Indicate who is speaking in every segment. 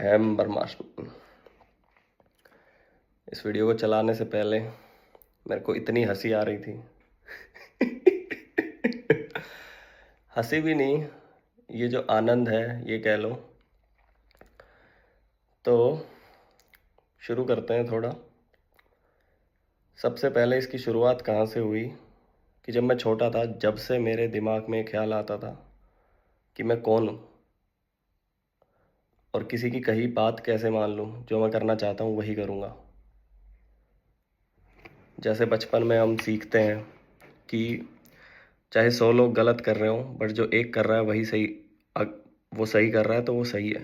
Speaker 1: हैम बरमाश। इस वीडियो को चलाने से पहले मेरे को इतनी हंसी आ रही थी। हंसी भी नहीं, ये जो आनंद है ये कह लो। तो शुरू करते हैं थोड़ा। सबसे पहले इसकी शुरुआत कहाँ से हुई कि जब मैं छोटा था, जब से मेरे दिमाग में ख्याल आता था कि मैं कौन हूँ और किसी की कही बात कैसे मान लूँ, जो मैं करना चाहता हूँ वही करूँगा। जैसे बचपन में हम सीखते हैं कि चाहे 100 लोग गलत कर रहे हो, बट जो एक कर रहा है वही सही, वो सही कर रहा है तो वो सही है।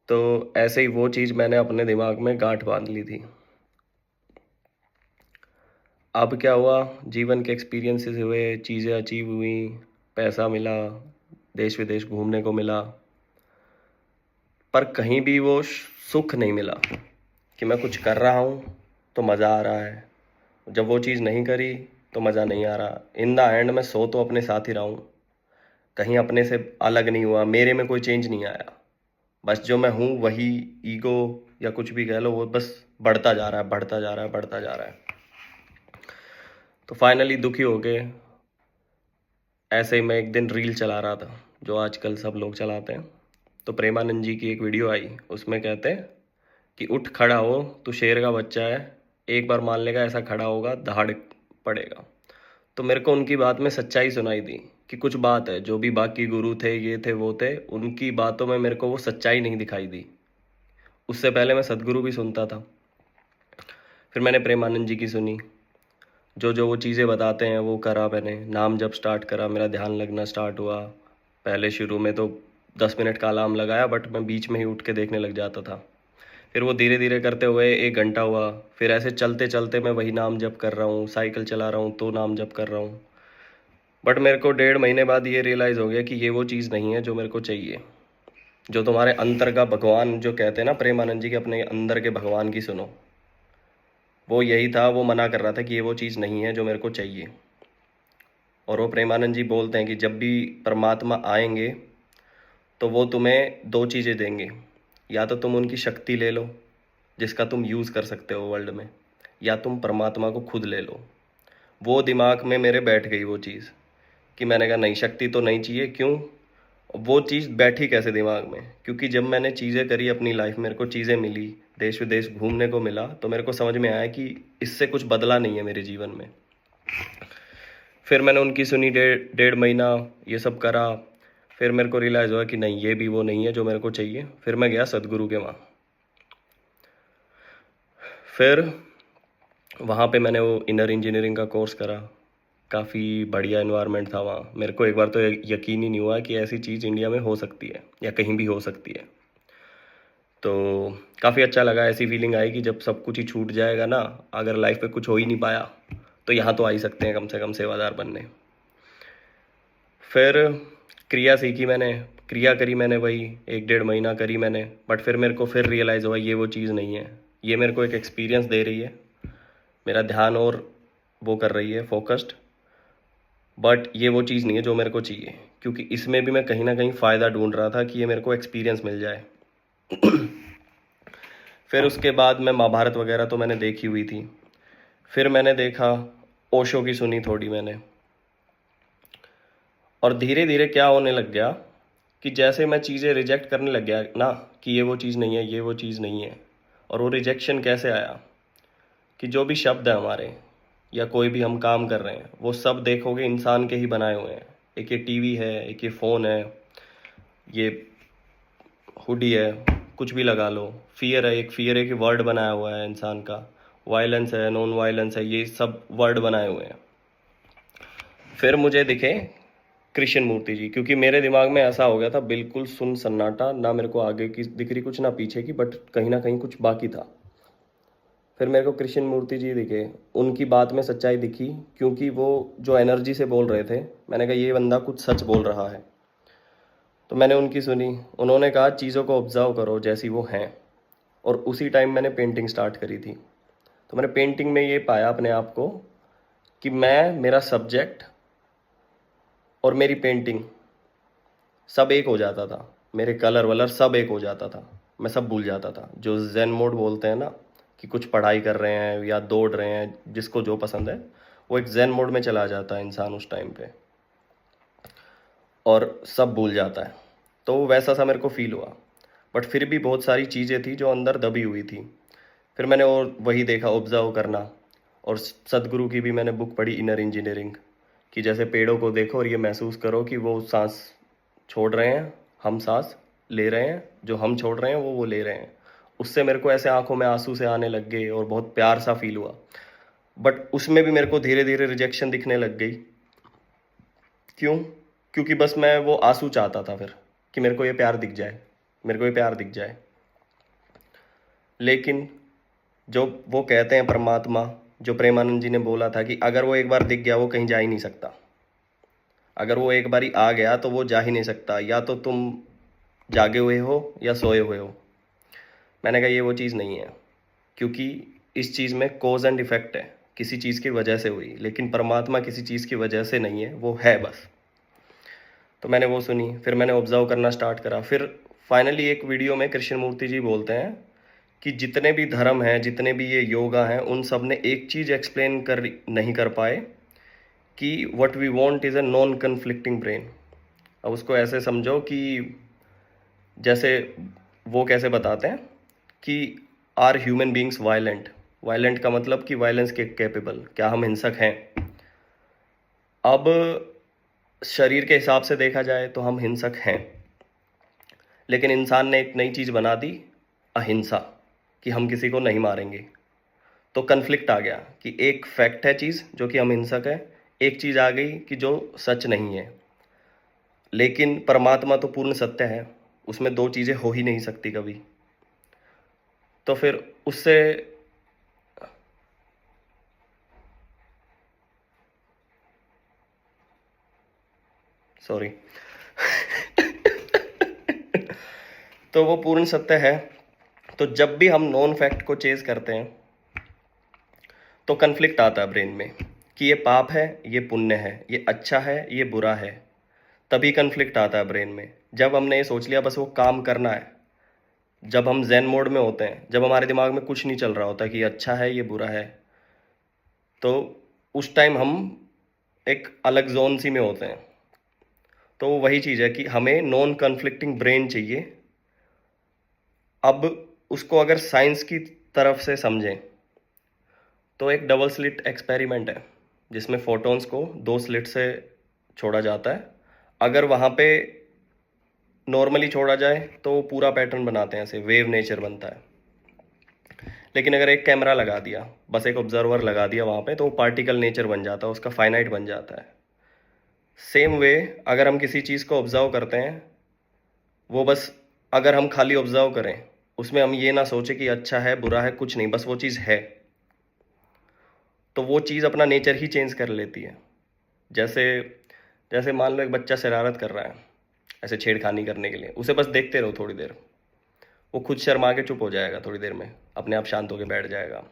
Speaker 1: तो ऐसे ही वो चीज़ मैंने अपने दिमाग में गांठ बांध ली थी। अब क्या हुआ, जीवन के एक्सपीरियंसेस हुए, चीज़ें अचीव हुई, पैसा मिला, देश विदेश घूमने को मिला, पर कहीं भी वो सुख नहीं मिला कि मैं कुछ कर रहा हूँ तो मज़ा आ रहा है, जब वो चीज़ नहीं करी तो मज़ा नहीं आ रहा। इन द एंड मैं सो तो अपने साथ ही रहा हूँ, कहीं अपने से अलग नहीं हुआ, मेरे में कोई चेंज नहीं आया। बस जो मैं हूँ वही, ईगो या कुछ भी कह लो, वो बस बढ़ता जा रहा है, बढ़ता जा रहा है, बढ़ता जा रहा है। तो फाइनली दुखी हो गए। ऐसे ही मैं एक दिन रील चला रहा था, जो आजकल सब लोग चलाते हैं। तो प्रेमानंद जी की एक वीडियो आई, उसमें कहते हैं कि उठ खड़ा हो, तू शेर का बच्चा है, एक बार मान लेगा ऐसा खड़ा होगा दहाड़ पड़ेगा। तो मेरे को उनकी बात में सच्चाई सुनाई दी कि कुछ बात है, जो भी बाकी गुरु थे, ये थे, वो थे, उनकी बातों में मेरे को वो सच्चाई नहीं दिखाई दी। उससे पहले मैं सदगुरु भी सुनता था, फिर मैंने प्रेमानंद जी की सुनी। जो जो वो चीज़ें बताते हैं वो करा मैंने। नाम जब स्टार्ट करा, मेरा ध्यान लगना स्टार्ट हुआ। पहले शुरू में तो 10 मिनट का अलार्म लगाया, बट मैं बीच में ही उठ के देखने लग जाता था। फिर वो धीरे धीरे करते हुए 1 घंटा हुआ। फिर ऐसे चलते चलते मैं वही नाम जप कर रहा हूँ, साइकिल चला रहा हूँ तो नाम जप कर रहा हूँ। बट मेरे को 1.5 महीने बाद ये रियलाइज़ हो गया कि ये वो चीज़ नहीं है जो मेरे को चाहिए। जो तुम्हारे अंतर का भगवान, जो कहते हैं ना प्रेमानंद जी के, अपने अंदर के भगवान की सुनो, वो यही था। वो मना कर रहा था कि ये वो चीज़ नहीं है जो मेरे को चाहिए। और वो प्रेमानंद जी बोलते हैं कि जब भी परमात्मा आएंगे तो वो तुम्हें दो चीज़ें देंगे। या तो तुम उनकी शक्ति ले लो, जिसका तुम यूज़ कर सकते हो वर्ल्ड में, या तुम परमात्मा को खुद ले लो। वो दिमाग में मेरे बैठ गई वो चीज़ कि मैंने कहा नहीं, शक्ति तो नहीं चाहिए। क्यों? वो चीज़ बैठी कैसे दिमाग में? क्योंकि जब मैंने चीज़ें करी अपनी लाइफ, मेरे को चीज़ें मिली, देश विदेश घूमने को मिला, तो मेरे को समझ में आया कि इससे कुछ बदला नहीं है मेरे जीवन में। फिर मैंने उनकी सुनी, 1.5 महीना ये सब करा। फिर मेरे को रियलाइज़ हुआ कि नहीं, ये भी वो नहीं है जो मेरे को चाहिए। फिर मैं गया सदगुरु के वहाँ। फिर वहाँ पे मैंने वो इनर इंजीनियरिंग का कोर्स करा। काफ़ी बढ़िया इन्वायरमेंट था वहाँ। मेरे को एक बार तो यकीन ही नहीं हुआ कि ऐसी चीज़ इंडिया में हो सकती है या कहीं भी हो सकती है। तो काफ़ी अच्छा लगा। ऐसी फीलिंग आई कि जब सब कुछ ही छूट जाएगा ना, अगर लाइफ में कुछ हो ही नहीं पाया, तो यहाँ तो आ ही सकते हैं कम से कम सेवादार बनने। फिर क्रिया सीखी मैंने, क्रिया करी मैंने, वही 1-1.5 महीना करी मैंने। बट फिर मेरे को फिर रियलाइज़ हुआ ये वो चीज़ नहीं है। ये मेरे को एक एक्सपीरियंस दे रही है, मेरा ध्यान और वो कर रही है फोकस्ड, बट ये वो चीज़ नहीं है जो मेरे को चाहिए। क्योंकि इसमें भी मैं कहीं ना कहीं फ़ायदा ढूंढ रहा था कि ये मेरे को एक्सपीरियंस मिल जाए। फिर उसके बाद मैं महाभारत वगैरह तो मैंने देखी हुई थी। फिर मैंने देखा, ओशो की सुनी थोड़ी मैंने। और धीरे धीरे क्या होने लग गया कि जैसे मैं चीज़ें रिजेक्ट करने लग गया ना, कि ये वो चीज़ नहीं है, ये वो चीज़ नहीं है। और वो रिजेक्शन कैसे आया कि जो भी शब्द है हमारे, या कोई भी हम काम कर रहे हैं, वो सब देखोगे इंसान के ही बनाए हुए हैं। एक ये टीवी है, एक ये फ़ोन है, ये हुडी है, कुछ भी लगा लो। फियर है, एक फियर है कि वर्ड बनाया हुआ है इंसान का। वायलेंस है, नॉन वायलेंस है, ये सब वर्ड बनाए हुए हैं। फिर मुझे दिखे कृष्ण मूर्ति जी, क्योंकि मेरे दिमाग में ऐसा हो गया था, बिल्कुल सुन सन्नाटा, ना मेरे को आगे की दिख रही कुछ, ना पीछे की, बट कहीं ना कहीं कुछ बाकी था। फिर मेरे को कृष्ण मूर्ति जी दिखे, उनकी बात में सच्चाई दिखी, क्योंकि वो जो एनर्जी से बोल रहे थे, मैंने कहा ये बंदा कुछ सच बोल रहा है। तो मैंने उनकी सुनी। उन्होंने कहा चीज़ों को ऑब्जर्व करो जैसी वो हैं। और उसी टाइम मैंने पेंटिंग स्टार्ट करी थी। तो मैंने पेंटिंग में ये पाया अपने आप को कि मैं, मेरा सब्जेक्ट और मेरी पेंटिंग सब एक हो जाता था। मेरे कलर वलर सब एक हो जाता था, मैं सब भूल जाता था। जो जेन मोड बोलते हैं ना, कि कुछ पढ़ाई कर रहे हैं या दौड़ रहे हैं, जिसको जो पसंद है, वो एक जेन मोड में चला जाता है इंसान उस टाइम पे, और सब भूल जाता है। तो वैसा सा मेरे को फील हुआ। बट फिर भी बहुत सारी चीज़ें थी जो अंदर दबी हुई थी। फिर मैंने और वही देखा, ऑब्जर्व करना। और सदगुरु की भी मैंने बुक पढ़ी, इनर इंजीनियरिंग, कि जैसे पेड़ों को देखो और ये महसूस करो कि वो सांस छोड़ रहे हैं, हम सांस ले रहे हैं, जो हम छोड़ रहे हैं वो ले रहे हैं। उससे मेरे को ऐसे आंखों में आंसू से आने लग गए और बहुत प्यार सा फील हुआ। बट उसमें भी मेरे को धीरे धीरे रिजेक्शन दिखने लग गई। क्यों? क्योंकि बस मैं वो आंसू चाहता था फिर, कि मेरे को ये प्यार दिख जाए, मेरे को ये प्यार दिख जाए। लेकिन जो वो कहते हैं परमात्मा, जो प्रेमानंद जी ने बोला था कि अगर वो एक बार दिख गया वो कहीं जा ही नहीं सकता। अगर वो एक बारी आ गया तो वो जा ही नहीं सकता, या तो तुम जागे हुए हो या सोए हुए हो। मैंने कहा ये वो चीज़ नहीं है, क्योंकि इस चीज़ में कॉज एंड इफेक्ट है, किसी चीज़ की वजह से हुई, लेकिन परमात्मा किसी चीज़ की वजह से नहीं है, वो है बस। तो मैंने वो सुनी, फिर मैंने ऑब्जर्व करना स्टार्ट करा। फिर फाइनली एक वीडियो में कृष्ण मूर्ति जी बोलते हैं कि जितने भी धर्म हैं, जितने भी ये योगा हैं, उन सब ने एक चीज़ एक्सप्लेन कर नहीं कर पाए, कि what we want is a non conflicting brain. अब उसको ऐसे समझो कि जैसे वो कैसे बताते हैं कि are human beings violent. Violent का मतलब कि वायलेंस के कैपेबल, क्या हम हिंसक हैं? अब शरीर के हिसाब से देखा जाए तो हम हिंसक हैं, लेकिन इंसान ने एक नई चीज़ बना दी, अहिंसा, कि हम किसी को नहीं मारेंगे। तो कन्फ्लिक्ट आ गया कि एक फैक्ट है चीज़ जो कि हम हिंसक है, एक चीज़ आ गई कि जो सच नहीं है। लेकिन परमात्मा तो पूर्ण सत्य है, उसमें दो चीज़ें हो ही नहीं सकती कभी। तो फिर उससे सॉरी तो वो पूर्ण सत्य है। तो जब भी हम नॉन फैक्ट को चेज करते हैं तो कन्फ्लिक्ट आता है ब्रेन में, कि ये पाप है, ये पुण्य है, ये अच्छा है, ये बुरा है। तभी कन्फ्लिक्ट आता है ब्रेन में, जब हमने ये सोच लिया बस वो काम करना है। जब हम ज़ेन मोड में होते हैं, जब हमारे दिमाग में कुछ नहीं चल रहा होता कि ये अच्छा है, ये बुरा है, तो उस टाइम हम एक अलग जोन सी में होते हैं। तो वही चीज़ है कि हमें नॉन कन्फ्लिक्टिंग ब्रेन चाहिए। अब उसको अगर साइंस की तरफ से समझें तो एक डबल स्लिट एक्सपेरिमेंट है, जिसमें फोटॉन्स को दो स्लिट से छोड़ा जाता है। अगर वहाँ पे नॉर्मली छोड़ा जाए तो वो पूरा पैटर्न बनाते हैं, ऐसे वेव नेचर बनता है। लेकिन अगर एक कैमरा लगा दिया, बस एक ऑब्जर्वर लगा दिया वहाँ पे, तो वो पार्टिकल नेचर बन जाता है, उसका फाइनाइट बन जाता है। सेम वे अगर हम किसी चीज़ को ऑब्जर्व करते हैं, वो बस अगर हम खाली ऑब्जर्व करें, उसमें हम ये ना सोचें कि अच्छा है बुरा है, कुछ नहीं, बस वो चीज़ है, तो वो चीज़ अपना नेचर ही चेंज कर लेती है। जैसे जैसे मान लो एक बच्चा शरारत कर रहा है, ऐसे छेड़खानी करने के लिए, उसे बस देखते रहो थोड़ी देर, वो खुद शर्मा के चुप हो जाएगा, थोड़ी देर में अपने आप शांत होकर बैठ जाएगा,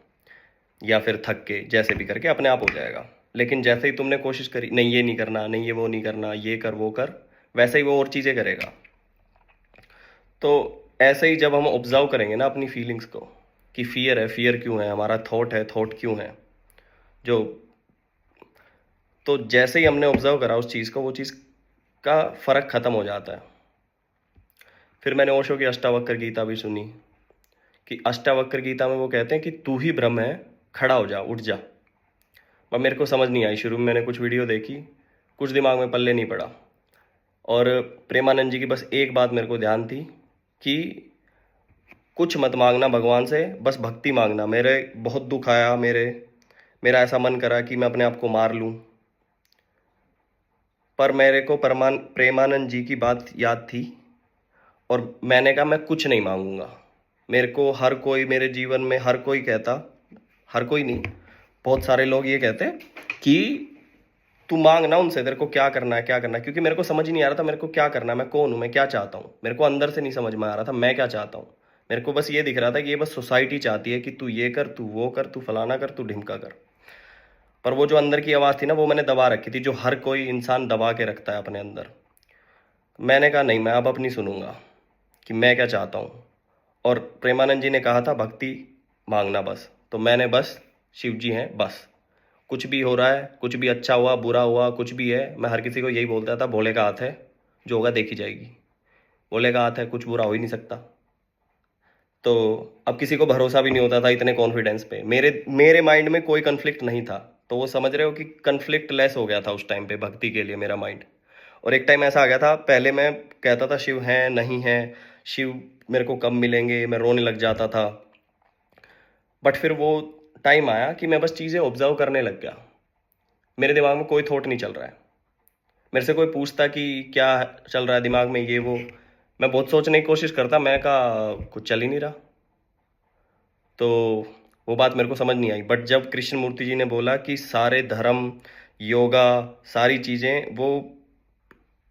Speaker 1: या फिर थक के जैसे भी करके अपने आप हो जाएगा। लेकिन जैसे ही तुमने कोशिश करी, नहीं ये नहीं करना, नहीं ये वो नहीं करना, ये कर वो कर, वैसे ही वो और चीज़ें करेगा। तो ऐसे ही जब हम ऑब्जर्व करेंगे ना अपनी फीलिंग्स को, कि फियर है, फियर क्यों है, हमारा थॉट है, थॉट क्यों है, जो, तो जैसे ही हमने ऑब्जर्व करा उस चीज़ को, वो चीज़ का फ़र्क ख़त्म हो जाता है। फिर मैंने ओशो की अष्टावक्र गीता भी सुनी, कि अष्टावक्र गीता में वो कहते हैं कि तू ही ब्रह्म है, खड़ा हो जा, उठ जा। पर मेरे को समझ नहीं आई, शुरू में मैंने कुछ वीडियो देखी, कुछ दिमाग में पल्ले नहीं पड़ा। और प्रेमानंद जी की बस एक बात मेरे को ध्यान थी, कि कुछ मत मांगना भगवान से, बस भक्ति मांगना। मेरे बहुत दुख आया, मेरा ऐसा मन करा कि मैं अपने आप को मार लूं, पर मेरे को प्रेमानंद जी की बात याद थी, और मैंने कहा मैं कुछ नहीं मांगूंगा। मेरे को हर कोई मेरे जीवन में, हर कोई कहता, हर कोई नहीं, बहुत सारे लोग ये कहते कि तू मांग ना उनसे, तेरे को क्या करना है, क्या करना है। क्योंकि मेरे को समझ नहीं आ रहा था मेरे को क्या करना है, मैं कौन हूँ, मैं क्या चाहता हूँ, मेरे को अंदर से नहीं समझ में आ रहा था मैं क्या चाहता हूँ। मेरे को बस ये दिख रहा था कि ये बस सोसाइटी चाहती है कि तू ये कर, तू वो कर, तू फलाना कर, तू ढिमका कर। पर वो जो अंदर की आवाज़ थी ना, वो मैंने दबा रखी थी, जो हर कोई इंसान दबा के रखता है अपने अंदर। मैंने कहा नहीं, मैं अब अपनी सुनूंगा। कि मैं क्या चाहता हूँ। और प्रेमानंद जी ने कहा था भक्ति मांगना बस, तो मैंने बस शिव जी हैं बस। कुछ भी हो रहा है, कुछ भी अच्छा हुआ बुरा हुआ कुछ भी है, मैं हर किसी को यही बोलता था, भोले का हाथ है, जो होगा देखी जाएगी। भोले का हाथ है, कुछ बुरा हो ही नहीं सकता। तो अब किसी को भरोसा भी नहीं होता था इतने कॉन्फिडेंस पे। मेरे मेरे माइंड में कोई कन्फ्लिक्ट नहीं था। तो वो समझ रहे हो कि कन्फ्लिक्ट लेस हो गया था उस टाइम पे भक्ति के लिए मेरा माइंड। और एक टाइम ऐसा आ गया था, पहले मैं कहता था शिव है नहीं है, शिव मेरे को कब मिलेंगे, मैं रोने लग जाता था। बट फिर वो टाइम आया कि मैं बस चीज़ें ऑब्जर्व करने लग गया। मेरे दिमाग में कोई थॉट नहीं चल रहा है। मेरे से कोई पूछता कि क्या चल रहा है दिमाग में ये वो, मैं बहुत सोचने की कोशिश करता, मैं कहा कुछ चल ही नहीं रहा। तो वो बात मेरे को समझ नहीं आई। बट जब कृष्ण मूर्ति जी ने बोला कि सारे धर्म, योगा, सारी चीज़ें, वो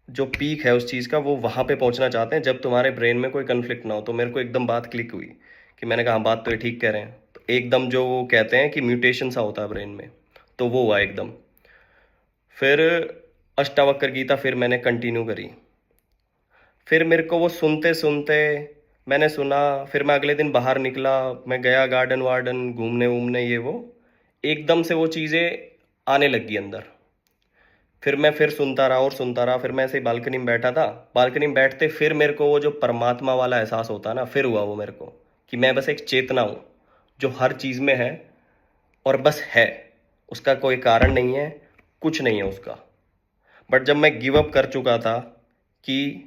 Speaker 1: जो पीक है उस चीज़ का, वो वहाँ पे पहुँचना चाहते हैं जब तुम्हारे ब्रेन में कोई कन्फ्लिक्ट ना हो। तो मेरे को एकदम बात क्लिक हुई कि मैंने कहा हाँ, बात तो ये ठीक कह रहे हैं। तो एकदम जो वो कहते हैं कि म्यूटेशन सा होता है ब्रेन में, तो वो हुआ एकदम। फिर अष्टावक्र गीता फिर मैंने कंटिन्यू करी। फिर मेरे को वो सुनते सुनते मैंने सुना, फिर मैं अगले दिन बाहर निकला, मैं गया गार्डन वार्डन घूमने वूमने ये वो, एकदम से वो चीज़ें आने लगी अंदर। फिर मैं फिर सुनता रहा और सुनता रहा। फिर मैं ऐसे ही बालकनी में बैठा था, बालकनी में बैठते फिर मेरे को वो जो परमात्मा वाला एहसास होता है ना, फिर हुआ वो मेरे को कि मैं बस एक चेतना हूँ जो हर चीज़ में है और बस है, उसका कोई कारण नहीं है, कुछ नहीं है उसका। बट जब मैं गिव अप कर चुका था, कि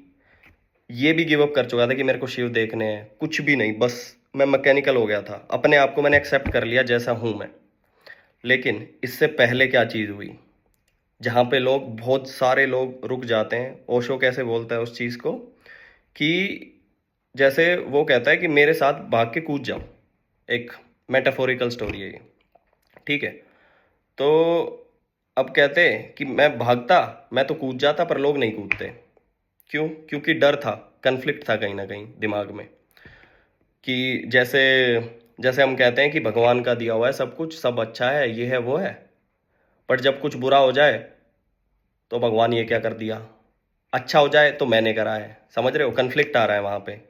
Speaker 1: ये भी गिव अप कर चुका था कि मेरे को शिव देखने हैं, कुछ भी नहीं, बस मैं मैकेनिकल हो गया था, अपने आप को मैंने एक्सेप्ट कर लिया जैसा हूँ मैं। लेकिन इससे पहले क्या चीज़ हुई, जहाँ पे लोग, बहुत सारे लोग रुक जाते हैं। ओशो कैसे बोलता है उस चीज़ को, कि जैसे वो कहता है कि मेरे साथ भाग के कूद जाओ। एक मेटाफोरिकल स्टोरी है ये, ठीक है। तो अब कहते हैं कि मैं भागता, मैं तो कूद जाता पर लोग नहीं कूदते। क्यों? क्योंकि डर था, कन्फ्लिक्ट था कहीं ना कहीं दिमाग में। कि जैसे जैसे हम कहते हैं कि भगवान का दिया हुआ है सब कुछ, सब अच्छा है, ये है वो है, बट जब कुछ बुरा हो जाए तो भगवान ये क्या कर दिया, अच्छा हो जाए तो मैंने करा है। समझ रहे हो, कन्फ्लिक्ट आ रहा है वहां पे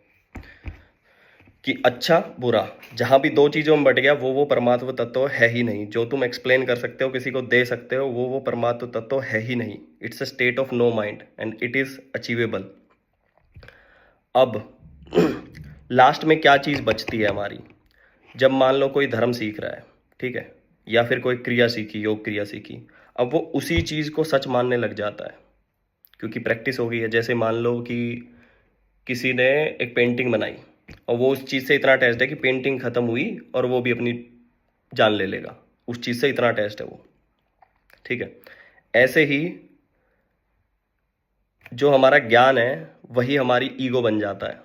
Speaker 1: कि अच्छा बुरा, जहां भी दो चीजों में बट गया, वो परमात्म तत्व है ही नहीं। जो तुम एक्सप्लेन कर सकते हो, किसी को दे सकते हो, वो परमात्म तत्व है ही नहीं। It's a state of no mind and it is achievable. अब लास्ट में क्या चीज बचती है हमारी, जब मान लो कोई धर्म सीख रहा है, ठीक है, या फिर कोई क्रिया सीखी, योग क्रिया सीखी, अब वो उसी चीज को सच मानने लग जाता है क्योंकि प्रैक्टिस हो गई है। जैसे मान लो कि किसी ने एक पेंटिंग बनाई और वो उस चीज से इतना अटैच्ड है कि पेंटिंग खत्म हुई और वो भी अपनी जान ले लेगा, उस चीज से इतना अटैच्ड है वो, ठीक है। ऐसे ही जो हमारा ज्ञान है वही हमारी ईगो बन जाता है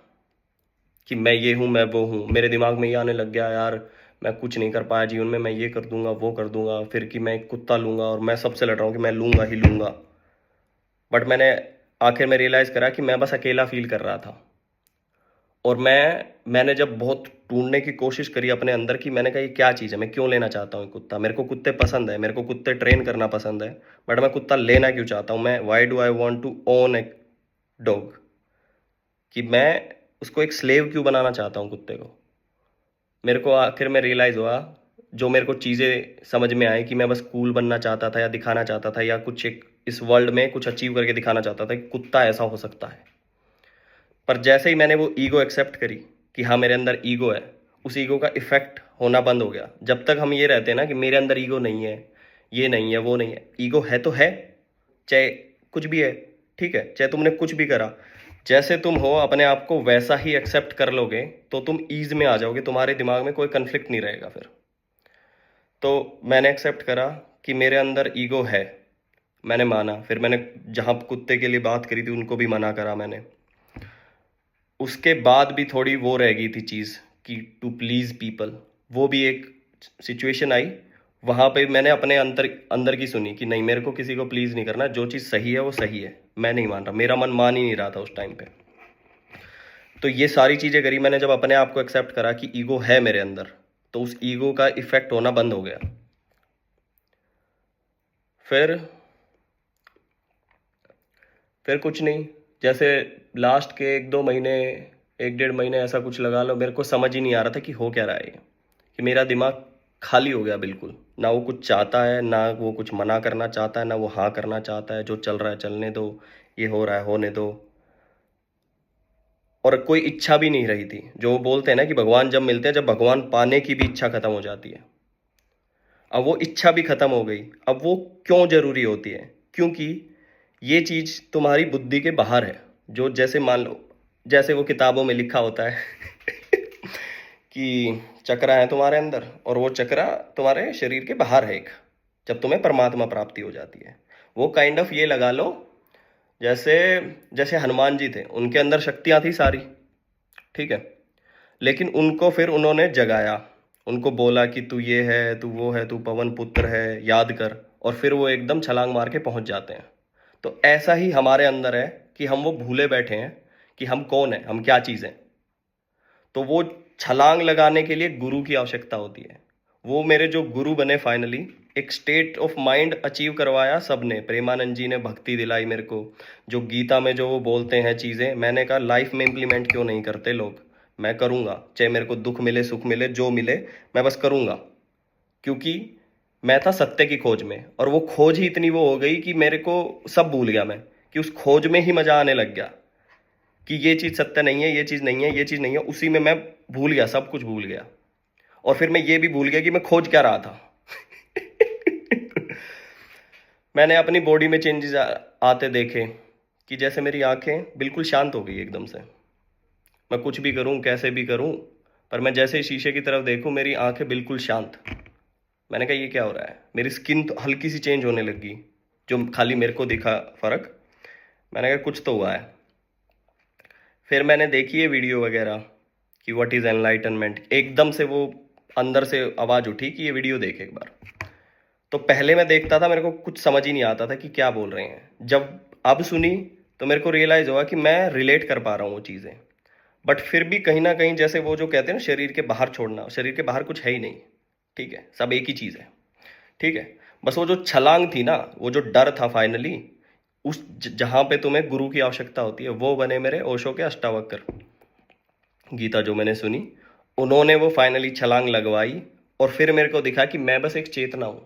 Speaker 1: कि मैं ये हूँ, मैं वो हूँ। मेरे दिमाग में ये आने लग गया, यार मैं कुछ नहीं कर पाया जीवन में, मैं ये कर दूंगा वो कर दूंगा, फिर कि मैं एक कुत्ता लूंगा और मैं सबसे लड़ रहा हूँ कि मैं लूंगा ही लूंगा। बट मैंने आखिर में रियलाइज करा कि मैं बस अकेला फील कर रहा था। और मैंने जब बहुत ढूंढने की कोशिश करी अपने अंदर कि मैंने कहा ये क्या चीज़ है, मैं क्यों लेना चाहता हूँ ये कुत्ता, मेरे को कुत्ते पसंद है, मेरे को कुत्ते ट्रेन करना पसंद है, बट मैं कुत्ता लेना क्यों चाहता हूँ, मैं why do I want to own a dog, कि मैं उसको एक स्लेव क्यों बनाना चाहता हूँ कुत्ते को। मेरे को आखिर में रियलाइज हुआ, जो मेरे को चीज़ें समझ में आई कि मैं बस कूल बनना चाहता था या दिखाना चाहता था, या कुछ एक इस वर्ल्ड में कुछ अचीव करके दिखाना चाहता था कि कुत्ता ऐसा हो सकता है। पर जैसे ही मैंने वो ईगो एक्सेप्ट करी कि हाँ मेरे अंदर ईगो है, उस ईगो का इफेक्ट होना बंद हो गया। जब तक हम ये रहते हैं ना कि मेरे अंदर ईगो नहीं है, ये नहीं है वो नहीं है, ईगो है तो है, चाहे कुछ भी है, ठीक है, चाहे तुमने कुछ भी करा, जैसे तुम हो अपने आप को वैसा ही एक्सेप्ट कर लोगे तो तुम ईज में आ जाओगे, तुम्हारे दिमाग में कोई कन्फ्लिक्ट नहीं रहेगा फिर। तो मैंने एक्सेप्ट करा कि मेरे अंदर ईगो है, मैंने माना। फिर मैंने जहाँ कुत्ते के लिए बात करी थी उनको भी मना करा मैंने। उसके बाद भी थोड़ी वो रह गई थी चीज़ कि टू प्लीज़ पीपल, वो भी एक सिचुएशन आई। वहाँ पे मैंने अपने अंदर अंदर की सुनी कि नहीं, मेरे को किसी को प्लीज़ नहीं करना, जो चीज़ सही है वो सही है, मैं नहीं मान रहा, मेरा मन मान ही नहीं रहा था उस टाइम पे। तो ये सारी चीज़ें करी मैंने, जब अपने आप को एक्सेप्ट करा कि ईगो है मेरे अंदर, तो उस ईगो का इफेक्ट होना बंद हो गया। फिर फिर कुछ नहीं, जैसे लास्ट के 1-2 महीने 1 डेढ़ महीने ऐसा कुछ लगा लो, मेरे को समझ ही नहीं आ रहा था कि हो क्या रहा है ये, कि मेरा दिमाग खाली हो गया बिल्कुल। ना वो कुछ चाहता है, ना वो कुछ मना करना चाहता है, ना वो हाँ करना चाहता है। जो चल रहा है चलने दो, ये हो रहा है होने दो। और कोई इच्छा भी नहीं रही थी। जो वो बोलते हैं ना कि भगवान जब मिलते हैं, जब भगवान पाने की भी इच्छा खत्म हो जाती है। अब वो इच्छा भी खत्म हो गई। अब वो क्यों जरूरी होती है? क्योंकि ये चीज तुम्हारी बुद्धि के बाहर है। जो जैसे मान लो, जैसे वो किताबों में लिखा होता है कि चक्रा है तुम्हारे अंदर, और वो चक्रा तुम्हारे शरीर के बाहर है एक, जब तुम्हें परमात्मा प्राप्ति हो जाती है। वो काइंड ऑफ ये लगा लो, जैसे जैसे हनुमान जी थे, उनके अंदर शक्तियां थी सारी, ठीक है। लेकिन उनको फिर उन्होंने जगाया, उनको बोला कि तू ये है, तू वो है, तू पवन पुत्र है, याद कर। और फिर वो एकदम छलांग मार के पहुंच जाते हैं। तो ऐसा ही हमारे अंदर है कि हम वो भूले बैठे हैं कि हम कौन है, हम क्या चीज़ हैं। तो वो छलांग लगाने के लिए गुरु की आवश्यकता होती है। वो मेरे जो गुरु बने फाइनली, एक स्टेट ऑफ माइंड अचीव करवाया सबने। प्रेमानंद जी ने भक्ति दिलाई मेरे को। जो गीता में जो वो बोलते हैं चीज़ें, मैंने कहा लाइफ में इंप्लीमेंट क्यों नहीं करते लोग। मैं करूँगा, चाहे मेरे को दुख मिले सुख मिले जो मिले, मैं बस करूँगा। क्योंकि मैं था सत्य की खोज में, और वो खोज ही इतनी वो हो गई कि मेरे को सब भूल गया मैं, कि उस खोज में ही मजा आने लग गया कि ये चीज़ सत्य नहीं है, ये चीज़ नहीं है, ये चीज़ नहीं है। उसी में मैं भूल गया, सब कुछ भूल गया। और फिर मैं ये भी भूल गया कि मैं खोज क्या रहा था। मैंने अपनी बॉडी में चेंजेस आते देखे, कि जैसे मेरी आंखें बिल्कुल शांत हो गई एकदम से। मैं कुछ भी करूं, कैसे भी करूं, पर मैं जैसे ही शीशे की तरफ देखूं, मेरी आंखें बिल्कुल शांत। मैंने कहा ये क्या हो रहा है। मेरी स्किन तो हल्की सी चेंज होने लगी, जो खाली मेरे को दिखा फर्क। मैंने कहा कुछ तो हुआ है। फिर मैंने देखी है वीडियो वगैरह कि व्हाट इज़ एनलाइटनमेंट। एकदम से वो अंदर से आवाज़ उठी कि ये वीडियो देख एक बार। तो पहले मैं देखता था, मेरे को कुछ समझ ही नहीं आता था कि क्या बोल रहे हैं। जब अब सुनी तो मेरे को रियलाइज़ हुआ कि मैं रिलेट कर पा रहा हूँ वो चीज़ें। बट फिर भी कहीं ना कहीं, जैसे वो जो कहते हैं ना, शरीर के बाहर छोड़ना, शरीर के बाहर कुछ है ही नहीं, ठीक है, सब एक ही चीज़ है, ठीक है। बस वो जो छलांग थी ना, वो जो डर था फाइनली, उस जहां पे तुम्हें गुरु की आवश्यकता होती है, वो बने मेरे ओशो के अष्टावक्र। गीता जो मैंने सुनी, उन्होंने वो फाइनली छलांग लगवाई। और फिर मेरे को दिखा कि मैं बस एक चेतना हूं,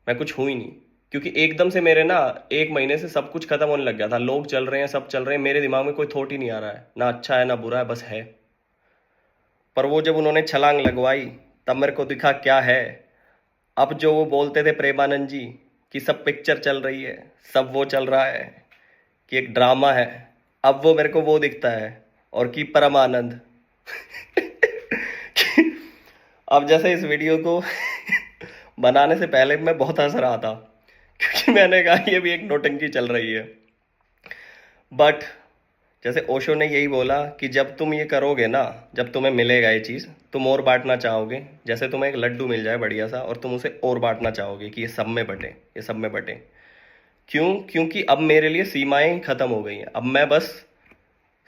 Speaker 1: मैं कुछ हूं ही नहीं। क्योंकि एकदम से मेरे ना 1 महीने से सब कुछ खत्म होने लग गया था। लोग चल रहे हैं, सब चल रहे हैं, मेरे दिमाग में कोई थॉट ही नहीं आ रहा है, ना अच्छा है ना बुरा है, बस है। पर वो जब उन्होंने छलांग लगवाई, तब मेरे को दिखा क्या है। अब जो वो बोलते थे प्रेमानंद जी कि सब पिक्चर चल रही है, सब वो चल रहा है, कि एक ड्रामा है, अब वो मेरे को वो दिखता है। और कि परमानंद अब जैसे इस वीडियो को बनाने से पहले मैं बहुत हंस रहा था, क्योंकि मैंने कहा ये भी एक नौटंकी चल रही है। बट जैसे ओशो ने यही बोला कि जब तुम ये करोगे ना, जब तुम्हें मिलेगा ये चीज़, तुम और बांटना चाहोगे। जैसे तुम्हें एक लड्डू मिल जाए बढ़िया सा, और तुम उसे और बांटना चाहोगे कि ये सब में बटे, ये सब में बटे। क्यों? क्योंकि अब मेरे लिए सीमाएं खत्म हो गई हैं। अब मैं बस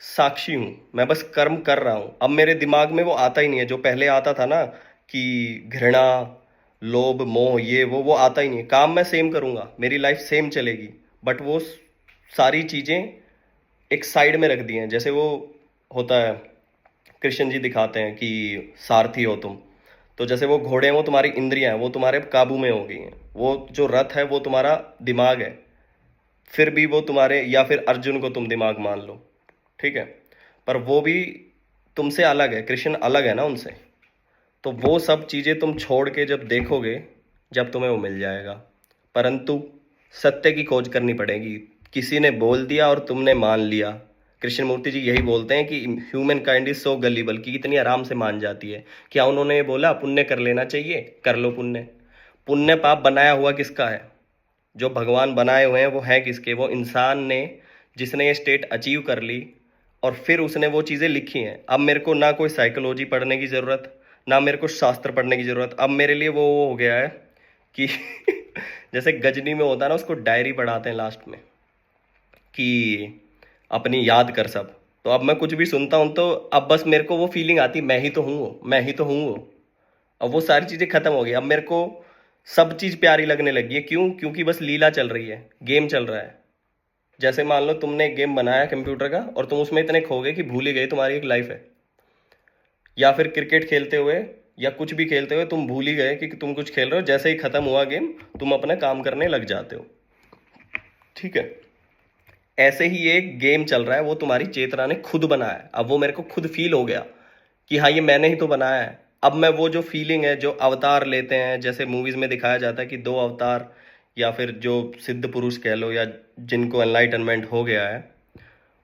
Speaker 1: साक्षी हूँ, मैं बस कर्म कर रहा हूँ। अब मेरे दिमाग में वो आता ही नहीं है जो पहले आता था ना, कि घृणा, लोभ, मोह, ये वो आता ही नहीं है। काम मैं सेम करूँगा, मेरी लाइफ सेम चलेगी, बट वो सारी चीज़ें एक साइड में रख दी हैं। जैसे वो होता है, कृष्ण जी दिखाते हैं कि सारथी हो तुम। तो जैसे वो घोड़े हैं, वो तुम्हारी इंद्रियां हैं, वो तुम्हारे काबू में हो गई हैं। वो जो रथ है वो तुम्हारा दिमाग है, फिर भी वो तुम्हारे, या फिर अर्जुन को तुम दिमाग मान लो, ठीक है। पर वो भी तुमसे अलग है, कृष्ण अलग है ना उनसे। तो वो सब चीज़ें तुम छोड़ के जब देखोगे, जब तुम्हें वो मिल जाएगा। परंतु सत्य की खोज करनी पड़ेगी। किसी ने बोल दिया और तुमने मान लिया। कृष्ण मूर्ति जी यही बोलते हैं कि human kind is so gullible, कि कितनी आराम से मान जाती है। क्या उन्होंने ये बोला पुण्य कर लेना चाहिए, कर लो पुण्य। पुण्य पाप बनाया हुआ किसका है? जो भगवान बनाए हुए हैं वो है किसके? वो इंसान ने, जिसने ये स्टेट अचीव कर ली, और फिर उसने वो चीज़ें लिखी हैं। अब मेरे को ना कोई साइकोलॉजी पढ़ने की ज़रूरत, ना मेरे को शास्त्र पढ़ने की ज़रूरत। अब मेरे लिए वो हो गया है कि जैसे गजनी में होता है ना, उसको डायरी पढ़ाते हैं लास्ट में कि अपनी याद कर सब। तो अब मैं कुछ भी सुनता हूँ तो अब बस मेरे को वो फीलिंग आती, मैं ही तो हूँ वो, मैं ही तो हूँ वो। अब वो सारी चीज़ें खत्म हो गई। अब मेरे को सब चीज़ प्यारी लगने लगी है। क्यों? क्योंकि बस लीला चल रही है, गेम चल रहा है। जैसे मान लो तुमने एक गेम बनाया कंप्यूटर का और तुम उसमें इतने खो गए कि भूल ही गए तुम्हारी एक लाइफ है। या फिर क्रिकेट खेलते हुए या कुछ भी खेलते हुए तुम भूल ही गए कि तुम कुछ खेल रहे हो, जैसे ही खत्म हुआ गेम तुम अपना काम करने लग जाते हो। ठीक है, ऐसे ही एक गेम चल रहा है, वो तुम्हारी चेतना ने खुद बनाया है। अब वो मेरे को खुद फील हो गया कि हाँ ये मैंने ही तो बनाया है। अब मैं वो जो फीलिंग है, जो अवतार लेते हैं, जैसे मूवीज में दिखाया जाता है कि दो अवतार या फिर जो सिद्ध पुरुष कह लो या जिनको एनलाइटनमेंट हो गया है,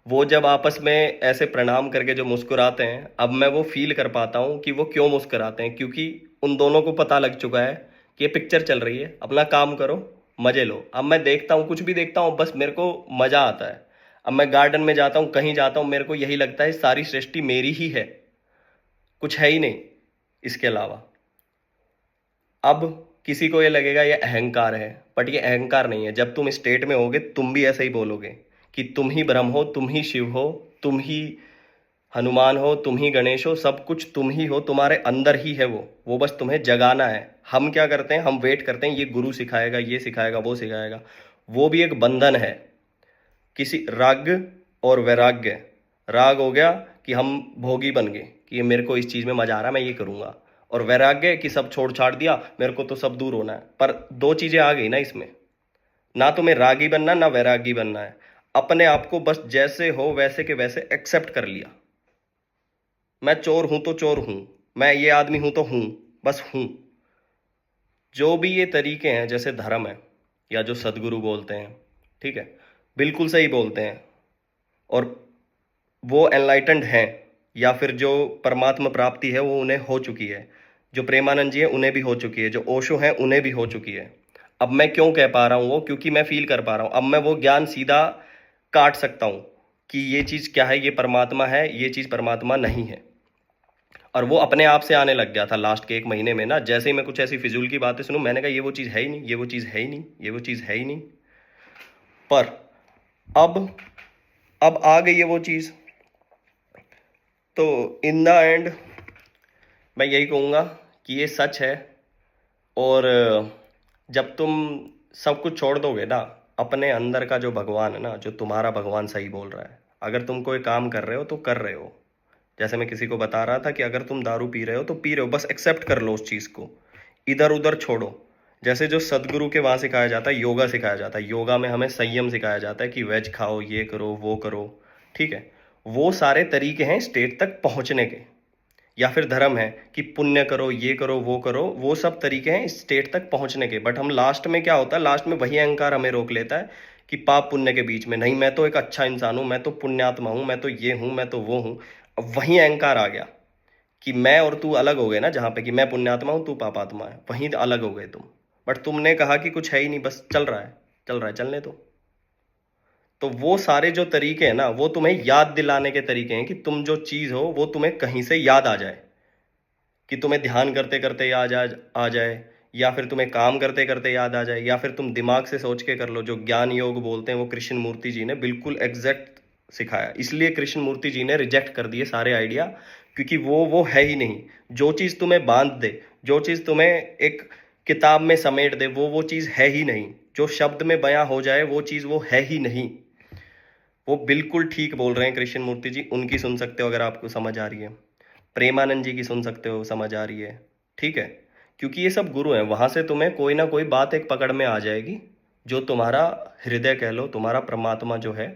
Speaker 1: वो जब आपस में ऐसे प्रणाम करके जो मुस्कुराते हैं, अब मैं वो फील कर पाता हूँ कि वो क्यों मुस्कुराते हैं। क्योंकि उन दोनों को पता लग चुका है कि ये पिक्चर चल रही है, अपना काम करो, मजे लो। अब मैं देखता हूँ, कुछ भी देखता हूँ, बस मेरे को मजा आता है। अब मैं गार्डन में जाता हूँ, कहीं जाता हूँ, मेरे को यही लगता है सारी सृष्टि मेरी ही है, कुछ है ही नहीं इसके अलावा। अब किसी को ये लगेगा ये अहंकार है, बट ये अहंकार नहीं है। जब तुम स्टेट में होगे तुम भी ऐसे ही बोलोगे कि तुम ही ब्रह्म हो, तुम ही शिव हो, तुम ही हनुमान हो, तुम ही गणेश हो, सब कुछ तुम ही हो, तुम्हारे अंदर ही है वो बस तुम्हें जगाना है। हम क्या करते हैं, हम वेट करते हैं ये गुरु सिखाएगा, ये सिखाएगा, वो सिखाएगा। वो भी एक बंधन है, किसी राग और वैराग्य। राग हो गया कि हम भोगी बन गए कि ये मेरे को इस चीज में मजा आ रहा है, मैं ये करूंगा। और वैराग्य कि सब छोड़ छाड़ दिया, मेरे को तो सब दूर होना है। पर दो चीजें आ गई ना इसमें, ना तुम्हें रागी बनना ना वैरागी बनना है। अपने आप को बस जैसे हो वैसे के वैसे एक्सेप्ट कर लिया। मैं चोर हूं तो चोर हूं, मैं ये आदमी हूं तो हूं, बस हूं। जो भी ये तरीके हैं, जैसे धर्म है या जो सदगुरु बोलते हैं, ठीक है, बिल्कुल सही बोलते हैं। और वो एनलाइटेंड हैं, या फिर जो परमात्मा प्राप्ति है वो उन्हें हो चुकी है। जो प्रेमानंद जी है उन्हें भी हो चुकी है, जो ओशो हैं उन्हें भी हो चुकी है। अब मैं क्यों कह पा रहा हूँ वो, क्योंकि मैं फील कर पा रहा हूँ। अब मैं वो ज्ञान सीधा काट सकता हूँ कि ये चीज़ क्या है, ये परमात्मा है, ये चीज़ परमात्मा नहीं है। और वो अपने आप से आने लग गया था लास्ट के 1 महीने में ना। जैसे ही मैं कुछ ऐसी फिजूल की बातें सुनूं, मैंने कहा ये वो चीज़ है ही नहीं, ये वो चीज़ है ही नहीं, ये वो चीज़ है ही नहीं। पर अब आ गई है वो चीज़। तो इन द एंड मैं यही कहूँगा कि ये सच है। और जब तुम सब कुछ छोड़ दोगे ना, अपने अंदर का जो भगवान है ना, जो तुम्हारा भगवान सही बोल रहा है। अगर तुम कोई काम कर रहे हो तो कर रहे हो। जैसे मैं किसी को बता रहा था कि अगर तुम दारू पी रहे हो तो पी रहे हो, बस एक्सेप्ट कर लो उस चीज़ को, इधर उधर छोड़ो। जैसे जो सदगुरु के वहाँ सिखाया जाता है, योगा सिखाया जाता है, योगा में हमें संयम सिखाया जाता है कि वेज खाओ, ये करो, वो करो, ठीक है। वो सारे तरीके हैं स्टेट तक पहुँचने के। या फिर धर्म है कि पुण्य करो, ये करो, वो करो, वो सब तरीके हैं स्टेट तक पहुंचने के। बट हम लास्ट में क्या होता है, लास्ट में वही अहंकार हमें रोक लेता है कि पाप पुण्य के बीच में नहीं, मैं तो एक अच्छा इंसान हूं, मैं तो पुण्यात्मा हूं, मैं तो ये हूं, मैं तो वो हूं। अब वही अहंकार आ गया कि मैं और तू अलग हो गए ना, जहां पे कि मैं पुण्यात्मा हूं, तू पापात्मा है, वहीं अलग हो गए तुम। बट तुमने कहा कि कुछ है ही नहीं, बस चल रहा है, चल रहा है, चलने दो। तो वो सारे जो तरीके हैं ना, वो तुम्हें याद दिलाने के तरीके हैं कि तुम जो चीज हो वो तुम्हें कहीं से याद आ जाए। कि तुम्हें ध्यान करते करते याद आ जाए, या फिर तुम्हें काम करते करते याद आ जाए, या फिर तुम दिमाग से सोच के कर लो। जो ज्ञान योग बोलते हैं वो कृष्ण मूर्ति जी ने बिल्कुल एग्जैक्ट सिखाया। इसलिए कृष्ण मूर्ति जी ने रिजेक्ट कर दिए सारे आइडिया, क्योंकि वो है ही नहीं। जो चीज़ तुम्हें बांध दे, जो चीज़ तुम्हें एक किताब में समेट दे, वो चीज़ है ही नहीं। जो शब्द में बयां हो जाए वो चीज़ वो है ही नहीं। वो बिल्कुल ठीक बोल रहे हैं कृष्ण मूर्ति जी, उनकी सुन सकते हो अगर आपको समझ आ रही है। प्रेमानंद जी की सुन सकते हो, समझ आ रही है, ठीक है। क्योंकि ये सब गुरु हैं, वहां से तुम्हें कोई ना कोई बात एक पकड़ में आ जाएगी। जो तुम्हारा हृदय कह लो, तुम्हारा परमात्मा जो है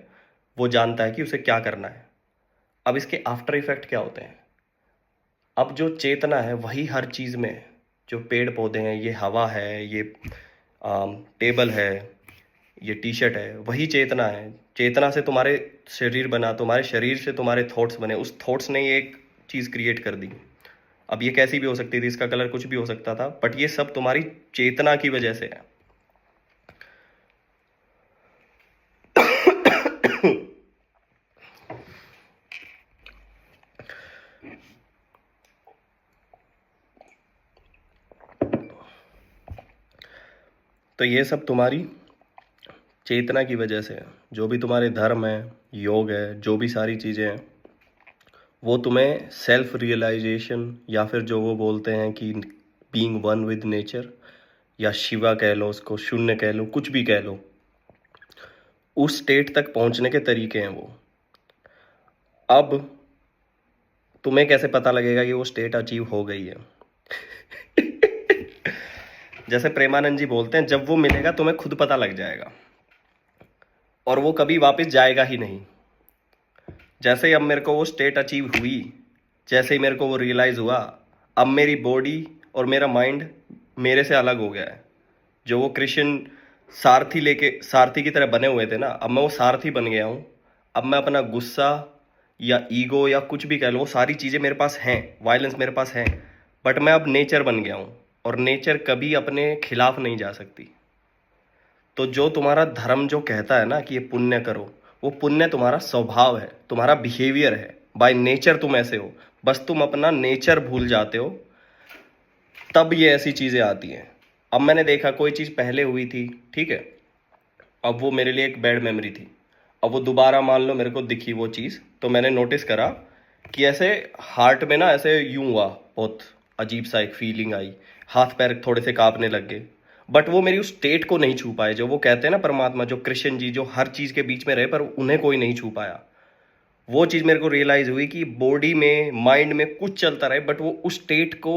Speaker 1: वो जानता है कि उसे क्या करना है। अब इसके आफ्टर इफेक्ट क्या होते हैं। अब जो चेतना है वही हर चीज में है। जो पेड़ पौधे हैं, ये हवा है, ये टेबल है, ये टी शर्ट है, वही चेतना है। चेतना से तुम्हारे शरीर बना, तुम्हारे शरीर से तुम्हारे थॉट्स बने, उस थॉट्स ने ये एक चीज क्रिएट कर दी। अब ये कैसी भी हो सकती थी, इसका कलर कुछ भी हो सकता था, बट ये सब तुम्हारी चेतना की वजह से है। तो ये सब तुम्हारी चेतना की वजह से है। जो भी तुम्हारे धर्म है, योग है, जो भी सारी चीज़ें हैं, वो तुम्हें सेल्फ रियलाइजेशन, या फिर जो वो बोलते हैं कि बीइंग वन विद नेचर, या शिवा कह लो उसको, शून्य कह लो, कुछ भी कह लो, उस स्टेट तक पहुंचने के तरीके हैं वो। अब तुम्हें कैसे पता लगेगा कि वो स्टेट अचीव हो गई है? जैसे प्रेमानंद जी बोलते हैं, जब वो मिलेगा तुम्हें खुद पता लग जाएगा, और वो कभी वापस जाएगा ही नहीं। जैसे ही अब मेरे को वो स्टेट अचीव हुई, जैसे ही मेरे को वो रियलाइज हुआ, अब मेरी बॉडी और मेरा माइंड मेरे से अलग हो गया है। जो वो कृष्ण सारथी की तरह बने हुए थे ना, अब मैं वो सारथी बन गया हूँ। अब मैं अपना गुस्सा या ईगो या कुछ भी कह लो, वो सारी चीज़ें मेरे पास हैं, वायलेंस मेरे पास है, बट मैं अब नेचर बन गया हूँ, और नेचर कभी अपने खिलाफ नहीं जा सकती। तो जो तुम्हारा धर्म जो कहता है ना कि ये पुण्य करो, वो पुण्य तुम्हारा स्वभाव है, तुम्हारा बिहेवियर है, बाय नेचर तुम ऐसे हो। बस तुम अपना नेचर भूल जाते हो, तब ये ऐसी चीज़ें आती हैं। अब मैंने देखा कोई चीज़ पहले हुई थी, ठीक है, अब वो मेरे लिए एक बैड मेमोरी थी, अब वो दोबारा मान लो मेरे को दिखी वो चीज़, तो मैंने नोटिस करा कि ऐसे हार्ट में ना ऐसे यूं हुआ, बहुत अजीब सा एक फीलिंग आई, हाथ पैर थोड़े से कांपने लग गए। बट वो मेरी उस स्टेट को नहीं छू पाए। जो वो कहते हैं ना परमात्मा, जो कृष्ण जी, जो हर चीज़ के बीच में रहे पर उन्हें कोई नहीं छू पाया। वो चीज़ मेरे को रियलाइज़ हुई कि बॉडी में, माइंड में कुछ चलता रहे, बट वो उस स्टेट को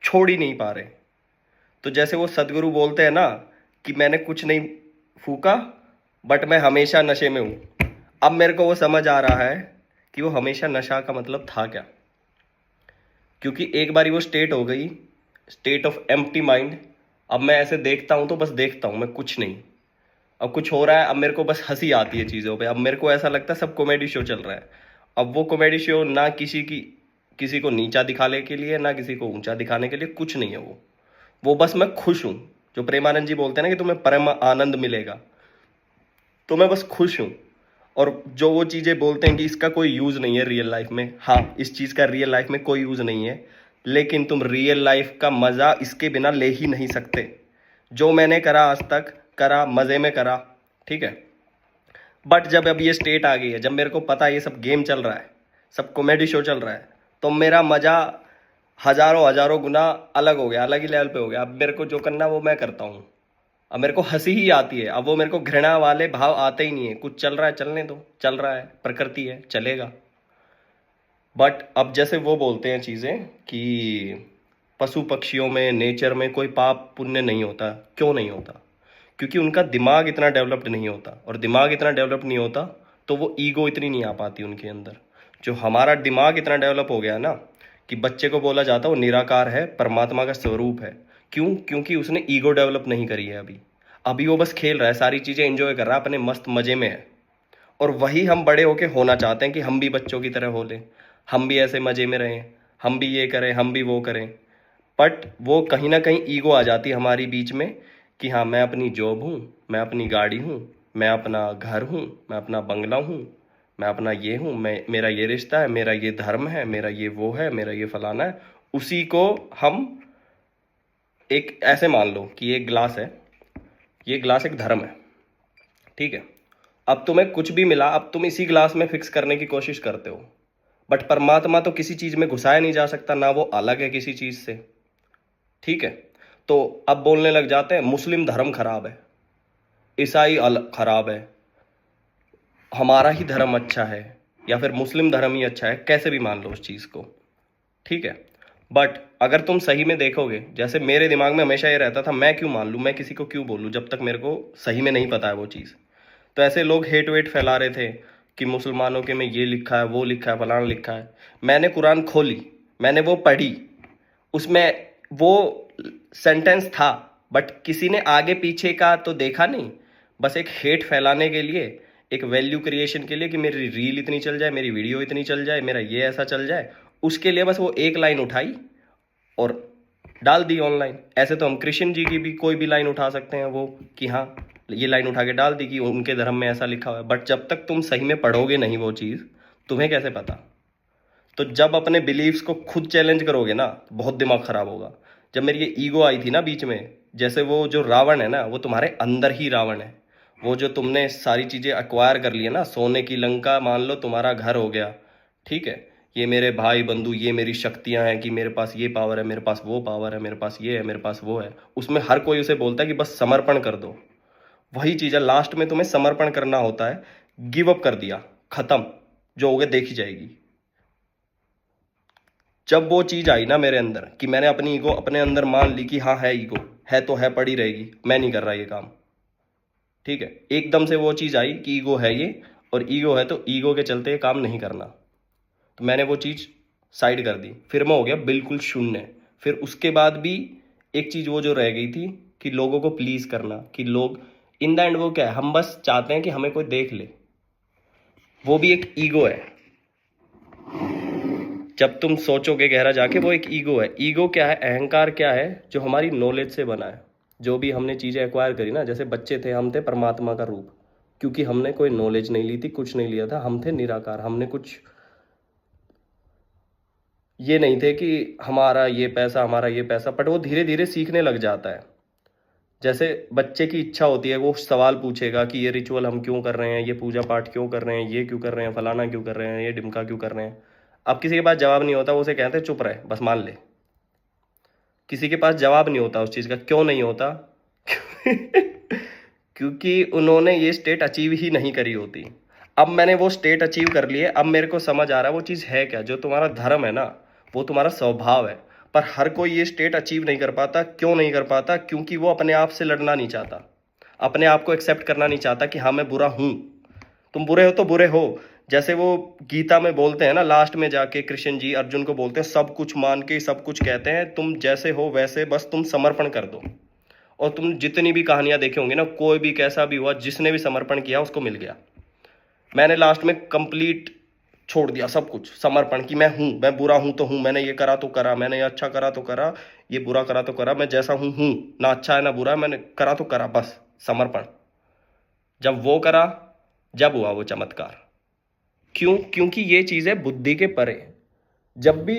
Speaker 1: छोड़ ही नहीं पा रहे। तो जैसे वो सदगुरु बोलते हैं ना कि मैंने कुछ नहीं फूका, बट मैं हमेशा नशे में हूँ। अब मेरे को वो समझ आ रहा है कि वो हमेशा नशा का मतलब था क्या। क्योंकि एक बारी वो स्टेट हो गई, स्टेट ऑफ एम्प्टी माइंड। अब मैं ऐसे देखता हूँ तो बस देखता हूँ, मैं कुछ नहीं। अब कुछ हो रहा है, अब मेरे को बस हंसी आती है चीज़ों पे। अब मेरे को ऐसा लगता है सब कॉमेडी शो चल रहा है। अब वो कॉमेडी शो ना किसी को नीचा दिखाने के लिए, ना किसी को ऊंचा दिखाने के लिए, कुछ नहीं है वो बस मैं खुश हूँ। जो प्रेमानंद जी बोलते हैं ना कि तुम्हें परम आनंद मिलेगा, तो मैं बस खुश हूँ। और जो वो चीज़ें बोलते हैं कि इसका कोई यूज़ नहीं है रियल लाइफ में, हाँ, इस चीज़ का रियल लाइफ में कोई यूज़ नहीं है, लेकिन तुम रियल लाइफ का मज़ा इसके बिना ले ही नहीं सकते। जो मैंने करा आज तक, करा मज़े में करा, ठीक है। बट जब अब ये स्टेट आ गई है, जब मेरे को पता है ये सब गेम चल रहा है, सब कॉमेडी शो चल रहा है, तो मेरा मज़ा हज़ारों हज़ारों गुना अलग हो गया, अलग ही लेवल पे हो गया। अब मेरे को जो करना वो मैं करता हूँ। अब मेरे को हंसी ही आती है, अब वो मेरे को घृणा वाले भाव आते ही नहीं है। कुछ चल रहा है, चलने दो, चल रहा है, प्रकृति है, चलेगा। बट अब जैसे वो बोलते हैं चीज़ें कि पशु पक्षियों में, नेचर में कोई पाप पुण्य नहीं होता। क्यों नहीं होता? क्योंकि उनका दिमाग इतना डेवलप्ड नहीं होता, और दिमाग इतना डेवलप नहीं होता तो वो ईगो इतनी नहीं आ पाती उनके अंदर। जो हमारा दिमाग इतना डेवलप हो गया ना कि बच्चे को बोला जाता है वो निराकार है, परमात्मा का स्वरूप है। क्यों? क्योंकि उसने ईगो डेवलप नहीं करी है अभी। अभी वो बस खेल रहा है, सारी चीज़ें एंजॉय कर रहा है, अपने मस्त मज़े में है। और वही हम बड़े होके होना चाहते हैं कि हम भी बच्चों की तरह हो लें, हम भी ऐसे मज़े में रहें, हम भी ये करें, हम भी वो करें। बट वो कहीं ना कहीं ईगो आ जाती है हमारी बीच में कि हाँ, मैं अपनी जॉब हूँ, मैं अपनी गाड़ी हूँ, मैं अपना घर हूँ, मैं अपना बंगला हूँ, मैं अपना ये हूँ, मैं, मेरा ये रिश्ता है, मेरा ये धर्म है, मेरा ये वो है, मेरा ये फलाना है। उसी को हम एक ऐसे मान लो कि एक ग्लास है, ये ग्लास एक धर्म है, ठीक है। अब तुम्हें कुछ भी मिला, अब तुम इसी ग्लास में फिक्स करने की कोशिश करते हो। बट परमात्मा तो किसी चीज़ में घुसाया नहीं जा सकता, ना वो अलग है किसी चीज़ से, ठीक है। तो अब बोलने लग जाते हैं मुस्लिम धर्म खराब है, ईसाई खराब है, हमारा ही धर्म अच्छा है, या फिर मुस्लिम धर्म ही अच्छा है, कैसे भी मान लो उस चीज़ को, ठीक है। बट अगर तुम सही में देखोगे, जैसे मेरे दिमाग में हमेशा ये रहता था, मैं क्यों मान लूँ, मैं किसी को क्यों बोलूँ जब तक मेरे को सही में नहीं पता है वो चीज़। तो ऐसे लोग हेट वेट फैला रहे थे कि मुसलमानों के में ये लिखा है, वो लिखा है, फलाना लिखा है। मैंने कुरान खोली, मैंने वो पढ़ी, उसमें वो सेंटेंस था, बट किसी ने आगे पीछे का तो देखा नहीं। बस एक हेट फैलाने के लिए, एक वैल्यू क्रिएशन के लिए कि मेरी रील इतनी चल जाए, मेरी वीडियो इतनी चल जाए, मेरा ये ऐसा चल जाए, उसके लिए बस वो एक लाइन उठाई और डाल दी ऑनलाइन। ऐसे तो हम कृष्ण जी की भी कोई भी लाइन उठा सकते हैं, वो कि हाँ, ये लाइन उठा के डाल दी कि उनके धर्म में ऐसा लिखा हुआ है। बट जब तक तुम सही में पढ़ोगे नहीं वो चीज़, तुम्हें कैसे पता? तो जब अपने बिलीव्स को खुद चैलेंज करोगे ना, तो बहुत दिमाग खराब होगा। जब मेरी ये ईगो आई थी ना बीच में, जैसे वो जो रावण है ना, वो तुम्हारे अंदर ही रावण है। वो जो तुमने सारी चीज़ें अक्वायर कर ली है ना, सोने की लंका मान लो तुम्हारा घर हो गया, ठीक है। ये मेरे भाई बंधु, ये मेरी शक्तियां हैं कि मेरे पास ये पावर है, मेरे पास वो पावर है, मेरे पास ये है, मेरे पास वो है। उसमें हर कोई उसे बोलता है कि बस समर्पण कर दो। वही चीज है, लास्ट में तुम्हें समर्पण करना होता है। गिव अप कर दिया, खत्म, जो होगा देखी जाएगी। जब वो चीज आई ना मेरे अंदर कि मैंने अपनी ईगो अपने अंदर मान ली कि हाँ है ईगो, है तो है, पड़ी रहेगी, मैं नहीं कर रहा ये काम, ठीक है, एकदम से वो चीज आई कि ईगो है ये, और ईगो है तो ईगो के चलते ये काम नहीं करना, तो मैंने वो चीज साइड कर दी। फिर मैं हो गया बिल्कुल शून्य। फिर उसके बाद भी एक चीज वो जो रह गई थी कि लोगों को प्लीज करना, कि लोग इन द एंड वो क्या है, हम बस चाहते हैं कि हमें कोई देख ले, वो भी एक ईगो है। जब तुम सोचोगे गहरा जाके, वो एक ईगो है। ईगो क्या है, अहंकार क्या है, जो हमारी नॉलेज से बना है। जो भी हमने चीज़ें एक्वायर करी ना, जैसे बच्चे थे, हम थे परमात्मा का रूप, क्योंकि हमने कोई नॉलेज नहीं ली थी, कुछ नहीं लिया था, हम थे निराकार। हमने कुछ ये नहीं थे कि हमारा ये पैसा, हमारा ये पैसा, बट वो धीरे धीरे सीखने लग जाता है। जैसे बच्चे की इच्छा होती है, वो सवाल पूछेगा कि ये रिचुअल हम क्यों कर रहे हैं, ये पूजा पाठ क्यों कर रहे हैं, ये क्यों कर रहे हैं, फलाना क्यों कर रहे हैं, ये डिमका क्यों कर रहे हैं। अब किसी के पास जवाब नहीं होता, वो उसे कहते हैं चुप रहे, बस मान ले। किसी के पास जवाब नहीं होता उस चीज़ का, क्यों नहीं होता? क्योंकि उन्होंने ये स्टेट अचीव ही नहीं करी होती। अब मैंने वो स्टेट अचीव कर ली है, अब मेरे को समझ आ रहा है वो चीज़ है क्या। जो तुम्हारा धर्म है ना, वो तुम्हारा स्वभाव है, पर हर कोई ये स्टेट अचीव नहीं कर पाता। क्यों नहीं कर पाता? क्योंकि वो अपने आप से लड़ना नहीं चाहता, अपने आप को एक्सेप्ट करना नहीं चाहता कि हाँ मैं बुरा हूँ। तुम बुरे हो तो बुरे हो। जैसे वो गीता में बोलते हैं ना, लास्ट में जाके कृष्ण जी अर्जुन को बोलते हैं, सब कुछ मान के सब कुछ कहते हैं, तुम जैसे हो वैसे बस तुम समर्पण कर दो। और तुम जितनी भी कहानियां देखे होंगे ना, कोई भी कैसा भी हुआ, जिसने भी समर्पण किया उसको मिल गया। मैंने लास्ट में कंप्लीट छोड़ दिया सब कुछ, समर्पण, कि मैं हूं, मैं बुरा हूं तो हूं, मैंने ये करा तो करा, मैंने ये अच्छा करा तो करा, ये बुरा करा तो करा, मैं जैसा हूं, ना अच्छा है ना बुरा है, मैंने करा तो करा, बस समर्पण। जब वो करा, जब हुआ वो चमत्कार। क्यों? क्योंकि ये चीज है बुद्धि के परे। जब भी,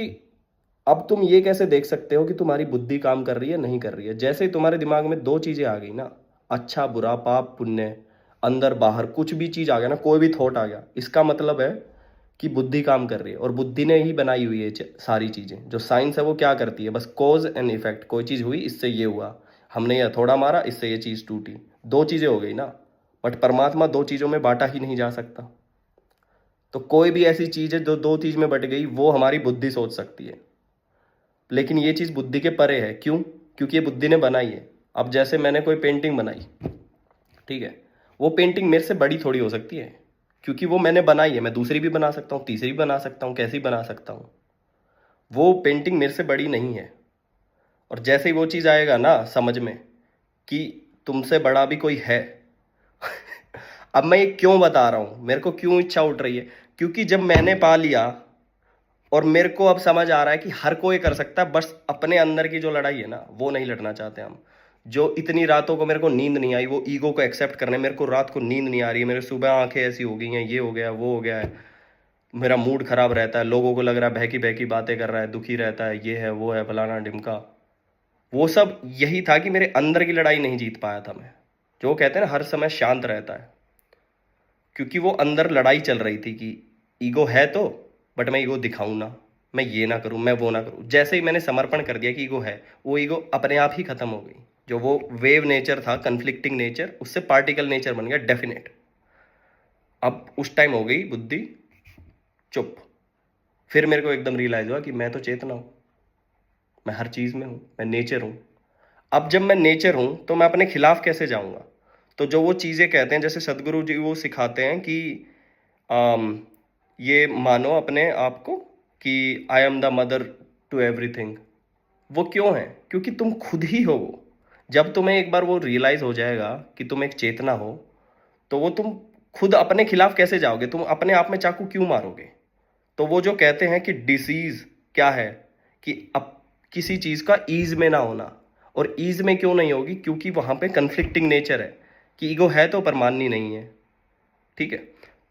Speaker 1: अब तुम ये कैसे देख सकते हो कि तुम्हारी बुद्धि काम कर रही है नहीं कर रही है? जैसे ही तुम्हारे दिमाग में दो चीजें आ गई ना, अच्छा बुरा, पाप पुण्य, अंदर बाहर कुछ भी चीज आ गया ना, कोई भी थॉट आ गया, इसका मतलब है कि बुद्धि काम कर रही है। और बुद्धि ने ही बनाई हुई है सारी चीजें। जो साइंस है वो क्या करती है, बस कॉज एंड इफेक्ट। कोई चीज हुई, इससे ये हुआ, हमने ये हथौड़ा मारा, इससे ये चीज टूटी, दो चीजें हो गई ना। बट परमात्मा दो चीजों में बांटा ही नहीं जा सकता। तो कोई भी ऐसी चीज है जो दो चीज में बट गई, वो हमारी बुद्धि सोच सकती है, लेकिन ये चीज बुद्धि के परे है। क्यों? क्योंकि ये बुद्धि ने बनाई है। अब जैसे मैंने कोई पेंटिंग बनाई, ठीक है, वो पेंटिंग मेरे से बड़ी थोड़ी हो सकती है, क्योंकि वो मैंने बनाई है। मैं दूसरी भी बना सकता हूँ, तीसरी भी बना सकता हूँ, कैसी बना सकता हूँ। वो पेंटिंग मेरे से बड़ी नहीं है। और जैसे ही वो चीज आएगा ना समझ में कि तुमसे बड़ा भी कोई है। अब मैं ये क्यों बता रहा हूं, मेरे को क्यों इच्छा उठ रही है? क्योंकि जब मैंने पा लिया, और मेरे को अब समझ आ रहा है कि हर कोई कर सकता है, बस अपने अंदर की जो लड़ाई है ना, वो नहीं लड़ना चाहते हम। जो इतनी रातों को मेरे को नींद नहीं आई, वो ईगो को एक्सेप्ट करने, मेरे को रात को नींद नहीं आ रही है, मेरे सुबह आंखें ऐसी हो गई हैं, ये हो गया वो हो गया है, मेरा मूड खराब रहता है, लोगों को लग रहा है बहकी बहकी बातें कर रहा है, दुखी रहता है, ये है वो है फलाना ढिमका। वो सब यही था कि मेरे अंदर की लड़ाई नहीं जीत पाया था मैं। जो कहते हैं ना, हर समय शांत रहता है, क्योंकि वो अंदर लड़ाई चल रही थी कि ईगो है तो, बट मैं ईगो दिखाऊं ना, मैं ये ना करूं, मैं वो ना करूं। जैसे ही मैंने समर्पण कर दिया कि ईगो है, वो ईगो अपने आप ही खत्म हो गई। जो वो वेव नेचर था, कन्फ्लिक्टिंग नेचर, उससे पार्टिकल नेचर बन गया, डेफिनेट। अब उस टाइम हो गई बुद्धि चुप। फिर मेरे को एकदम रियलाइज हुआ कि मैं तो चेतना हूं, मैं हर चीज में हूं, मैं नेचर हूं। अब जब मैं नेचर हूं तो मैं अपने खिलाफ कैसे जाऊंगा? तो जो वो चीजें कहते हैं, जैसे सदगुरु जी वो सिखाते हैं कि आम, ये मानो अपने आप को कि I am the mother to everything. वो क्यों है? क्योंकि तुम खुद ही हो वो। जब तुम्हें एक बार वो रियलाइज हो जाएगा कि तुम एक चेतना हो, तो वो तुम खुद अपने खिलाफ कैसे जाओगे? तुम अपने आप में चाकू क्यों मारोगे? तो वो जो कहते हैं कि डिसीज क्या है, कि अब किसी चीज का ईज में ना होना। और ईज में क्यों नहीं होगी? क्योंकि वहां पे कन्फ्लिक्टिंग नेचर है, कि ईगो है तो पर माननी नहीं है, ठीक है।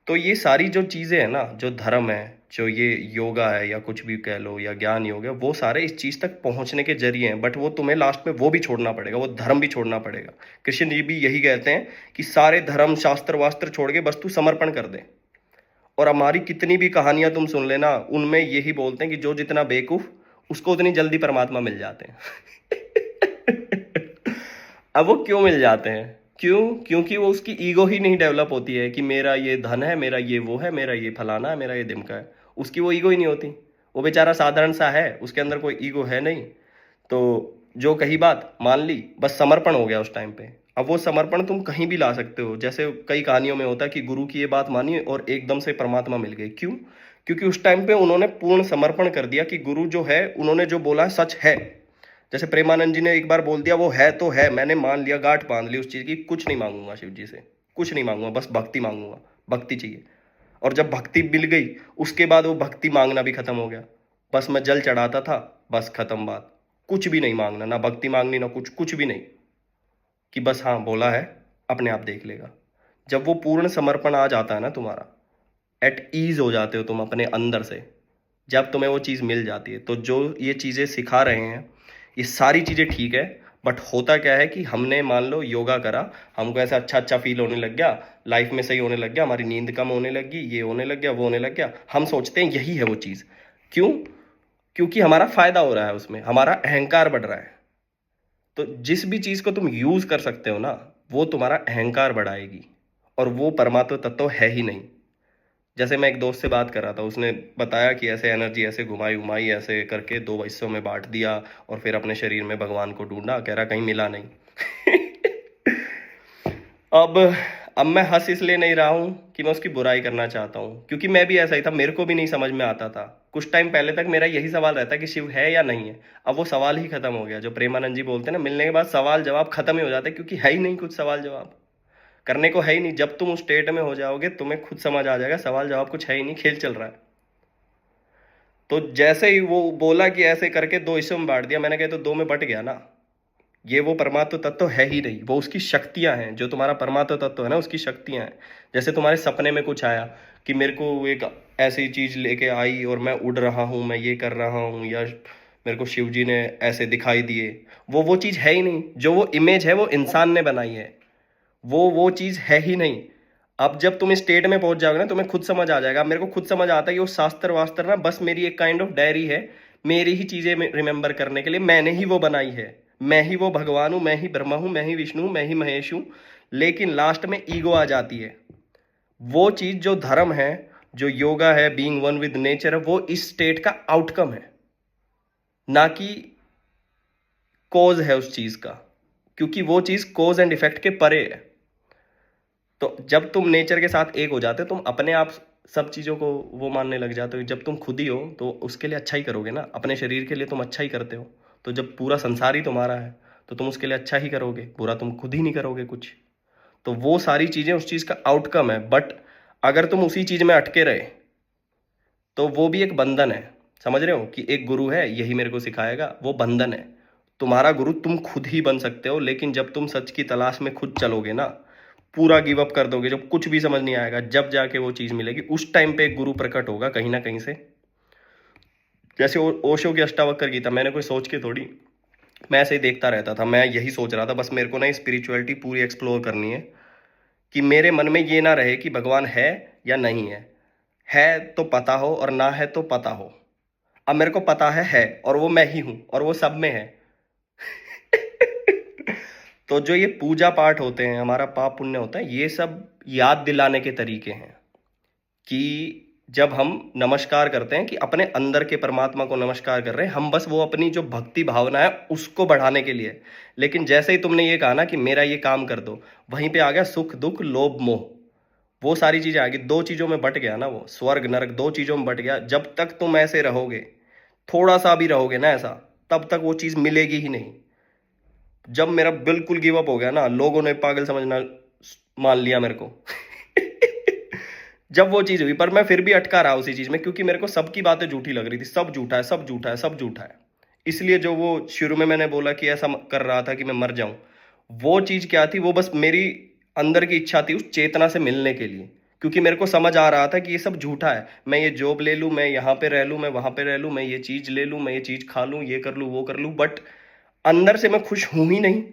Speaker 1: तो ये सारी जो चीजें हैं ना, जो धर्म है, जो ये योगा है, या कुछ भी कह लो, या ज्ञान योग है, वो सारे इस चीज तक पहुंचने के जरिए हैं। बट वो तुम्हें लास्ट में वो भी छोड़ना पड़ेगा, वो धर्म भी छोड़ना पड़ेगा। कृष्ण जी भी यही कहते हैं कि सारे धर्म शास्त्र वास्त्र छोड़ के बस तू समर्पण कर दे। और हमारी कितनी भी कहानियां तुम सुन लेना, उनमें यही बोलते हैं कि जो जितना बेवकूफ, उसको उतनी जल्दी परमात्मा मिल जाते हैं। अब वो क्यों मिल जाते हैं? क्यों? क्योंकि वो उसकी ईगो ही नहीं डेवलप होती है कि मेरा ये धन है, मेरा ये वो है, मेरा ये फलाना है, मेरा ये दिमका है। उसकी वो ईगो ही नहीं होती। वो बेचारा साधारण सा है, उसके अंदर कोई ईगो है नहीं। तो जो कही बात मान ली, बस समर्पण हो गया उस टाइम पे। अब वो समर्पण तुम कहीं भी ला सकते हो। जैसे कई कहानियों में होता है कि गुरु की ये बात मानी और एकदम से परमात्मा मिल गई। क्यों? क्योंकि उस टाइम पे उन्होंने पूर्ण समर्पण कर दिया कि गुरु जो है, उन्होंने जो बोला सच है। जैसे प्रेमानंद जी ने एक बार बोल दिया, वो है तो है, मैंने मान लिया, गांठ बांध ली उस चीज की, कुछ नहीं मांगूंगा शिव जी से, कुछ नहीं मांगूंगा, बस भक्ति मांगूंगा, भक्ति चाहिए। और जब भक्ति मिल गई, उसके बाद वो भक्ति मांगना भी खत्म हो गया। बस मैं जल चढ़ाता था, बस खत्म बात। कुछ भी नहीं मांगना, ना भक्ति मांगनी, ना कुछ, कुछ भी नहीं। कि बस हाँ बोला है, अपने आप देख लेगा। जब वो पूर्ण समर्पण आ जाता है ना तुम्हारा, एट ईज हो जाते हो तुम अपने अंदर से। जब तुम्हें वो चीज़ मिल जाती है, तो जो ये चीज़ें सिखा रहे हैं, ये सारी चीज़ें ठीक है। बट होता क्या है कि हमने मान लो योगा करा, हमको ऐसा अच्छा अच्छा फील होने लग गया, लाइफ में सही होने लग गया, हमारी नींद कम होने लगी, ये होने लग गया, वो होने लग गया, हम सोचते हैं यही है वो चीज़। क्यों? क्योंकि हमारा फायदा हो रहा है उसमें, हमारा अहंकार बढ़ रहा है। तो जिस भी चीज़ को तुम यूज कर सकते हो ना, वो तुम्हारा अहंकार बढ़ाएगी। और वो परमात्मा तत्व है ही नहीं। जैसे मैं एक दोस्त से बात कर रहा था, उसने बताया कि ऐसे एनर्जी ऐसे घुमाई घुमाई ऐसे करके दो हिस्सों में बांट दिया, और फिर अपने शरीर में भगवान को ढूंढा, कह रहा कहीं मिला नहीं। अब अब मैं हंस इसलिए नहीं रहा हूं कि मैं उसकी बुराई करना चाहता हूं, क्योंकि मैं भी ऐसा ही था, मेरे को भी नहीं समझ में आता था। कुछ टाइम पहले तक मेरा यही सवाल रहता कि शिव है या नहीं है। अब वो सवाल ही खत्म हो गया। जो प्रेमानंद जी बोलते हैं ना, मिलने के बाद सवाल जवाब खत्म ही हो जाते हैं, क्योंकि है ही नहीं कुछ सवाल जवाब करने को, है ही नहीं। जब तुम उस स्टेट में हो जाओगे, तुम्हें खुद समझ आ जाएगा सवाल जवाब कुछ है ही नहीं, खेल चल रहा है। तो जैसे ही वो बोला कि ऐसे करके दो हिस्सों में बांट दिया, मैंने कहा तो दो में बट गया ना। ये वो परमात्म तत्व है ही नहीं, वो उसकी शक्तियां हैं। जो तुम्हारा परमात्म तत्व है ना, उसकी शक्तियां हैं। जैसे तुम्हारे सपने में कुछ आया कि मेरे को एक ऐसी चीज लेके आई और मैं उड़ रहा हूँ, मैं ये कर रहा हूँ, या मेरे को शिव जी ने ऐसे दिखाई दिए, वो चीज है ही नहीं। जो वो इमेज है, वो इंसान ने बनाई है, वो चीज है ही नहीं। अब जब तुम इस स्टेट में पहुंच जाओगे ना, तुम्हें खुद समझ आ जाएगा। मेरे को खुद समझ आता है कि वो शास्त्र वास्त्र ना बस मेरी एक काइंड ऑफ डायरी है, मेरी ही चीजें रिमेंबर करने के लिए। मैंने ही वो बनाई है, मैं ही वो भगवान हूं, मैं ही ब्रह्मा हूं, मैं ही विष्णु हूं, मैं ही महेश हूं। लेकिन लास्ट में ईगो आ जाती है। वो चीज जो धर्म है, जो योगा है, बीइंग वन विद नेचर है, वो इस स्टेट का आउटकम है, ना कि कॉज है उस चीज का। क्योंकि वो चीज कॉज एंड इफेक्ट के परे है। तो जब तुम नेचर के साथ एक हो जाते हो, तुम अपने आप सब चीज़ों को वो मानने लग जाते हो। जब तुम खुद ही हो तो उसके लिए अच्छा ही करोगे ना, अपने शरीर के लिए तुम अच्छा ही करते हो। तो जब पूरा संसार ही तुम्हारा है, तो तुम उसके लिए अच्छा ही करोगे, बुरा तुम खुद ही नहीं करोगे कुछ। तो वो सारी चीज़ें उस चीज़ का आउटकम है। बट अगर तुम उसी चीज़ में अटके रहे, तो वो भी एक बंधन है। समझ रहे हो कि एक गुरु है, यही मेरे को सिखाएगा, वो बंधन है। तुम्हारा गुरु तुम खुद ही बन सकते हो, लेकिन जब तुम सच की तलाश में खुद चलोगे ना, पूरा गिव अप कर दोगे, जब कुछ भी समझ नहीं आएगा, जब जाके वो चीज मिलेगी। उस टाइम पे एक गुरु प्रकट होगा कहीं ना कहीं से। जैसे ओशो की अष्टावक्र गीता, मैंने कोई सोच के थोड़ी, मैं ऐसे ही देखता रहता था। मैं यही सोच रहा था, बस मेरे को ना स्पिरिचुअलिटी पूरी एक्सप्लोर करनी है, कि मेरे मन में ये ना रहे कि भगवान है या नहीं है तो पता हो, और ना है तो पता हो। अब मेरे को पता है, और वो मैं ही हूं, और वो सब में है। तो जो ये पूजा पाठ होते हैं, हमारा पाप पुण्य होता है, ये सब याद दिलाने के तरीके हैं। कि जब हम नमस्कार करते हैं, कि अपने अंदर के परमात्मा को नमस्कार कर रहे हैं हम, बस वो अपनी जो भक्ति भावना है उसको बढ़ाने के लिए। लेकिन जैसे ही तुमने ये कहा ना कि मेरा ये काम कर दो, वहीं पे आ गया सुख दुख लोभ मोह, वो सारी चीजें आ गई। दो चीजों में बट गया ना, वो स्वर्ग नरक दो चीजों में बट गया। जब तक तुम ऐसे रहोगे, थोड़ा सा भी रहोगे ना ऐसा, तब तक वो चीज मिलेगी ही नहीं। जब मेरा बिल्कुल गिव अप हो गया ना, लोगों ने पागल समझना मान लिया मेरे को। जब वो चीज हुई, पर मैं फिर भी अटका रहा उसी चीज में, क्योंकि मेरे को सबकी बातें झूठी लग रही थी। सब झूठा है, सब झूठा है, सब झूठा है। इसलिए जो वो शुरू में मैंने बोला कि ऐसा कर रहा था कि मैं मर जाऊं, वो चीज क्या थी? वो बस मेरी अंदर की इच्छा थी उस चेतना से मिलने के लिए। क्योंकि मेरे को समझ आ रहा था कि ये सब झूठा है। मैं ये जॉब ले लूं, मैं यहाँ पे रह लूं, मैं वहां पे रह लूं, मैं ये चीज ले लूं, मैं ये चीज खा लूं, ये कर लूं, वो कर लूं, बट अंदर से मैं खुश हूं ही नहीं।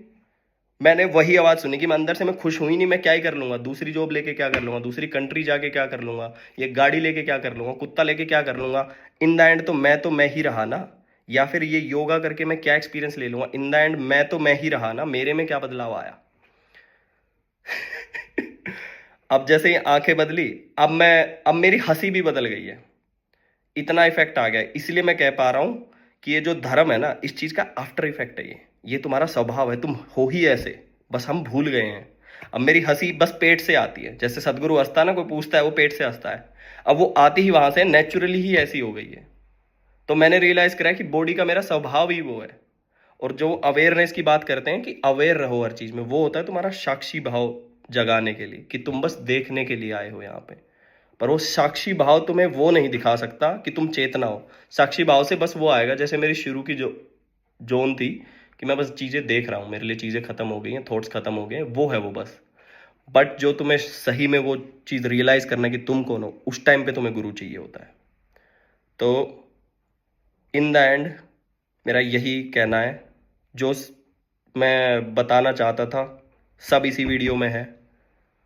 Speaker 1: मैंने वही आवाज सुनी कि मैं अंदर से मैं खुश हुई नहीं। मैं क्या ही कर लूंगा, दूसरी जॉब लेके क्या कर लूंगा, दूसरी कंट्री जाके क्या कर लूंगा, ये गाड़ी लेके क्या कर लूंगा, कुत्ता लेके क्या कर लूंगा। इन द एंड तो मैं ही रहा ना। या फिर ये योगा करके मैं क्या एक्सपीरियंस ले लूंगा, इन द एंड मैं तो मैं ही रहा ना। मेरे में क्या बदलाव आया? अब जैसे ही आंखें बदली, अब मेरी हंसी भी बदल गई है। इतना इफेक्ट आ गया है। इसलिए मैं कह पा रहा हूं कि ये जो धर्म है ना, इस चीज का आफ्टर इफेक्ट है ये तुम्हारा स्वभाव है, तुम हो ही ऐसे, बस हम भूल गए हैं। अब मेरी हंसी बस पेट से आती है, जैसे सदगुरु हंसता है ना, कोई पूछता है वो पेट से हंसता है। अब वो आती ही वहां से नेचुरली ही ऐसी हो गई है। तो मैंने रियलाइज करा कि बॉडी का मेरा स्वभाव ही वो है। और जो अवेयरनेस की बात करते हैं कि अवेयर रहो हर चीज में, वो होता है तुम्हारा साक्षी भाव जगाने के लिए, कि तुम बस देखने के लिए आए हो यहाँ पे। पर वो साक्षी भाव तुम्हें वो नहीं दिखा सकता कि तुम चेतना हो। साक्षी भाव से बस वो आएगा, जैसे मेरी शुरू की जो जोन थी कि मैं बस चीजें देख रहा हूँ, मेरे लिए चीजें खत्म हो गई हैं, थॉट्स खत्म हो गए हैं, वो है वो बस। बट जो तुम्हें सही में वो चीज रियलाइज करना है कि तुम कौन हो, उस टाइम पे तुम्हें गुरु चाहिए होता है। तो इन द एंड मेरा यही कहना है, जो मैं बताना चाहता था सब इसी वीडियो में है।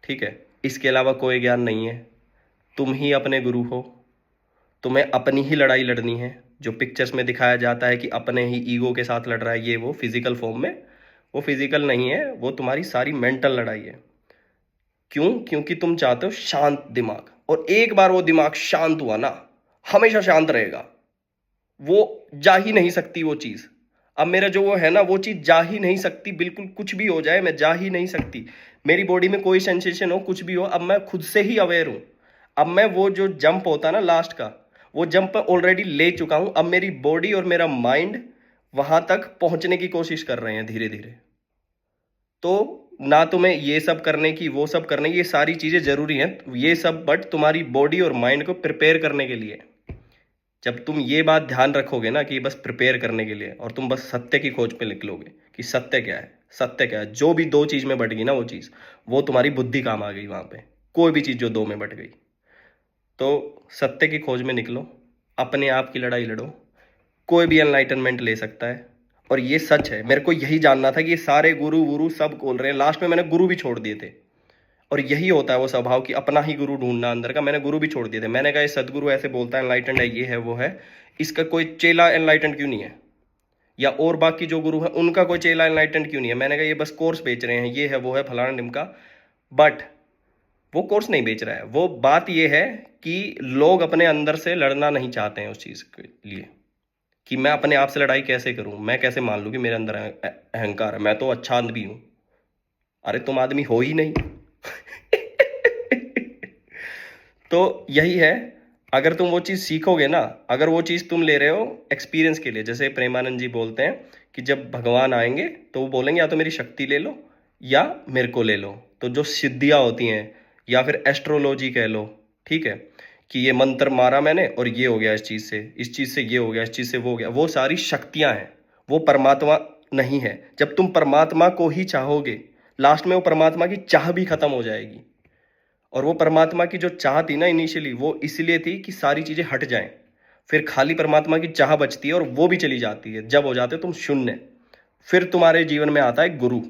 Speaker 1: ठीक है, इसके अलावा कोई ज्ञान नहीं है। तुम ही अपने गुरु हो। तुम्हें अपनी ही लड़ाई लड़नी है। जो पिक्चर्स में दिखाया जाता है कि अपने ही ईगो के साथ लड़ रहा है, ये वो फिजिकल फॉर्म में, वो फिजिकल नहीं है, वो तुम्हारी सारी मेंटल लड़ाई है। क्यों? क्योंकि तुम चाहते हो शांत दिमाग, और एक बार वो दिमाग शांत हुआ ना, हमेशा शांत रहेगा। वो जा ही नहीं सकती वो चीज। अब मेरा जो वो है ना, वो चीज जा ही नहीं सकती, बिल्कुल कुछ भी हो जाए मैं जा ही नहीं सकती। मेरी बॉडी में कोई सेंसेशन हो, कुछ भी हो, अब मैं खुद से ही अवेयर हूं। अब मैं वो जो जंप होता ना लास्ट का, वो जंप ऑलरेडी ले चुका हूं। अब मेरी बॉडी और मेरा माइंड वहां तक पहुंचने की कोशिश कर रहे हैं धीरे धीरे। तो ना तुम्हें ये सब करने की, वो सब करने की, ये सारी चीजें जरूरी हैं ये सब, बट तुम्हारी बॉडी और माइंड को प्रिपेयर करने के लिए। जब तुम ये बात ध्यान रखोगे ना कि बस प्रिपेयर करने के लिए, और तुम बस सत्य की खोज पे निकलोगे कि सत्य क्या है, सत्य क्या है, जो भी दो चीज में बट गई ना वो चीज, वो तुम्हारी बुद्धि काम आ गई वहां पे। कोई भी चीज जो दो में बट गई, तो सत्य की खोज में निकलो, अपने आप की लड़ाई लड़ो। कोई भी एनलाइटनमेंट ले सकता है, और ये सच है। मेरे को यही जानना था कि ये सारे गुरु वुरु सब बोल रहे हैं, लास्ट में मैंने गुरु भी छोड़ दिए थे। और यही होता है वो स्वभाव कि अपना ही गुरु ढूंढना अंदर का। मैंने गुरु भी छोड़ दिए थे। मैंने कहा ये सदगुरु ऐसे बोलता है, एनलाइटेंड है, ये है वो है, इसका कोई चेला एनलाइटेंड क्यों नहीं है? या और बाकी जो गुरु है उनका कोई चेला एनलाइटेंड क्यों नहीं है? मैंने कहा ये बस कोर्स बेच रहे हैं, ये है वो है फलाना ढिमका। बट वो कोर्स नहीं बेच रहा है, वो बात ये है कि लोग अपने अंदर से लड़ना नहीं चाहते हैं उस चीज के लिए, कि मैं अपने आप से लड़ाई कैसे करूं, मैं कैसे मान लूं कि मेरे अंदर अहंकार है, मैं तो अच्छा आदमी हूं। अरे तुम आदमी हो ही नहीं। तो यही है, अगर तुम वो चीज सीखोगे ना, अगर वो चीज तुम ले रहे हो एक्सपीरियंस के लिए, जैसे प्रेमानंद जी बोलते हैं कि जब भगवान आएंगे तो वो बोलेंगे या तो मेरी शक्ति ले लो या मेरे को ले लो। तो जो सिद्धियां होती हैं, या फिर एस्ट्रोलॉजी कह लो, ठीक है, कि ये मंत्र मारा मैंने और ये हो गया, इस चीज से, इस चीज से ये हो गया, इस चीज से वो हो गया, वो सारी शक्तियां हैं, वो परमात्मा नहीं है। जब तुम परमात्मा को ही चाहोगे, लास्ट में वो परमात्मा की चाह भी खत्म हो जाएगी। और वो परमात्मा की जो चाह थी ना इनिशियली, वो इसलिए थी कि सारी चीजें हट जाएं। फिर खाली परमात्मा की चाह बचती है, और वो भी चली जाती है। जब हो जाते हो तुम शून्य, फिर तुम्हारे जीवन में आता है गुरु,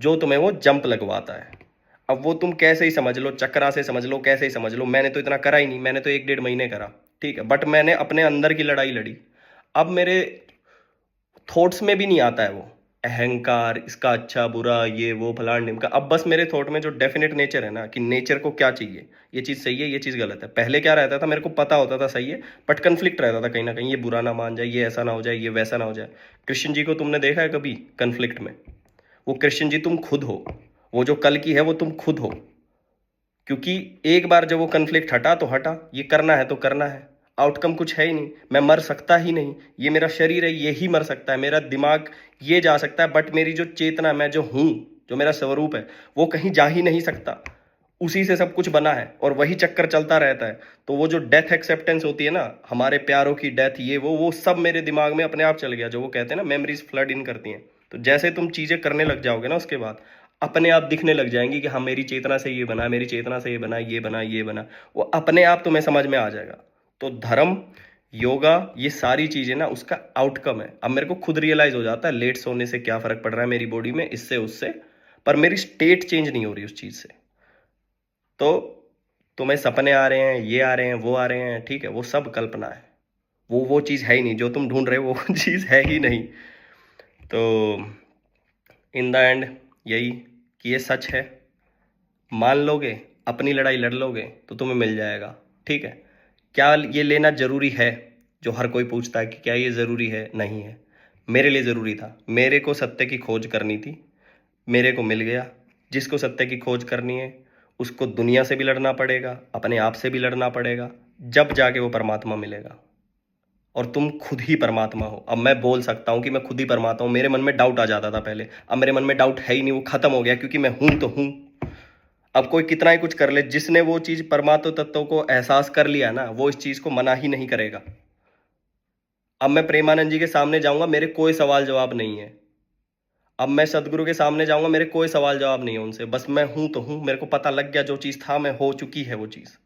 Speaker 1: जो तुम्हें वो जंप लगवाता है। अब वो तुम कैसे ही समझ लो, चक्रा से समझ लो, कैसे ही समझ लो, मैंने तो इतना करा ही नहीं, मैंने तो 1 डेढ़ महीने करा, ठीक है, बट मैंने अपने अंदर की लड़ाई लड़ी। अब मेरे थॉट्स में भी नहीं आता है वो अहंकार, इसका अच्छा बुरा, ये वो फलान ढिमका। अब बस मेरे थॉट में जो डेफिनेट नेचर है ना, कि नेचर को क्या चाहिए, ये चीज़ सही है, ये चीज़ गलत है। पहले क्या रहता था, मेरे को पता होता था सही है, बट कन्फ्लिक्ट रहता था कहीं ना कहीं, ये बुरा ना मान जाए, ये ऐसा ना हो जाए, ये वैसा ना हो जाए। कृष्ण जी को तुमने देखा है कभी कन्फ्लिक्ट में? वो कृष्ण जी तुम खुद हो, वो जो कल की है वो तुम खुद हो। क्योंकि एक बार जब वो कन्फ्लिक्ट हटा तो हटा, ये करना है तो करना है, आउटकम कुछ है ही नहीं, मैं मर सकता ही नहीं, ये मेरा शरीर है, ये ही मर सकता है, मेरा दिमाग ये जा सकता है, बट मेरी जो चेतना, मैं जो हूं, जो मेरा स्वरूप है, वो कहीं जा ही नहीं सकता। उसी से सब कुछ बना है, और वही चक्कर चलता रहता है। तो वो जो डेथ एक्सेप्टेंस होती है ना, हमारे प्यारों की डेथ, ये वो सब मेरे दिमाग में अपने आप चल गया। जो वो कहते हैं ना, मेमोरीज फ्लड इन करती हैं। तो जैसे तुम चीजें करने लग जाओगे ना, उसके बाद अपने आप दिखने लग जाएंगी कि हाँ मेरी चेतना से ये बना, मेरी चेतना से ये बना, ये बना, ये बना, वो अपने आप तुम्हें समझ में आ जाएगा। तो धर्म, योगा, ये सारी चीजें ना उसका आउटकम है। अब मेरे को खुद रियलाइज हो जाता है लेट सोने से क्या फर्क पड़ रहा है मेरी बॉडी में, इससे उससे, पर मेरी स्टेट चेंज नहीं हो रही उस चीज से। तो तुम्हें सपने आ रहे हैं, ये आ रहे हैं, वो आ रहे हैं, ठीक है, वो सब कल्पना है। वो चीज है ही नहीं जो तुम ढूंढ रहे हो, वो चीज है ही नहीं। तो इन द एंड यही कि ये सच है, मान लोगे, अपनी लड़ाई लड़ लोगे तो तुम्हें मिल जाएगा। ठीक है, क्या ये लेना जरूरी है? जो हर कोई पूछता है कि क्या ये जरूरी है, नहीं है। मेरे लिए जरूरी था, मेरे को सत्य की खोज करनी थी, मेरे को मिल गया। जिसको सत्य की खोज करनी है उसको दुनिया से भी लड़ना पड़ेगा, अपने आप से भी लड़ना पड़ेगा, जब जाके वो परमात्मा मिलेगा। और तुम खुद ही परमात्मा हो। अब मैं बोल सकता हूं कि मैं खुद ही परमात्मा हूं। मेरे मन में डाउट आ जाता था पहले, अब मेरे मन में डाउट है ही नहीं, वो खत्म हो गया, क्योंकि मैं हूं तो हूं। अब कोई कितना ही कुछ कर ले, जिसने वो चीज परमात्मा तत्व को एहसास कर लिया ना, वो इस चीज को मना ही नहीं करेगा। अब मैं प्रेमानंद जी के सामने जाऊंगा, मेरे कोई सवाल जवाब नहीं है। अब मैं सदगुरु के सामने जाऊंगा, मेरे कोई सवाल जवाब नहीं है उनसे, बस मैं हूं तो हूं। मेरे को पता लग गया, जो चीज था मैं हो चुकी है वो चीज।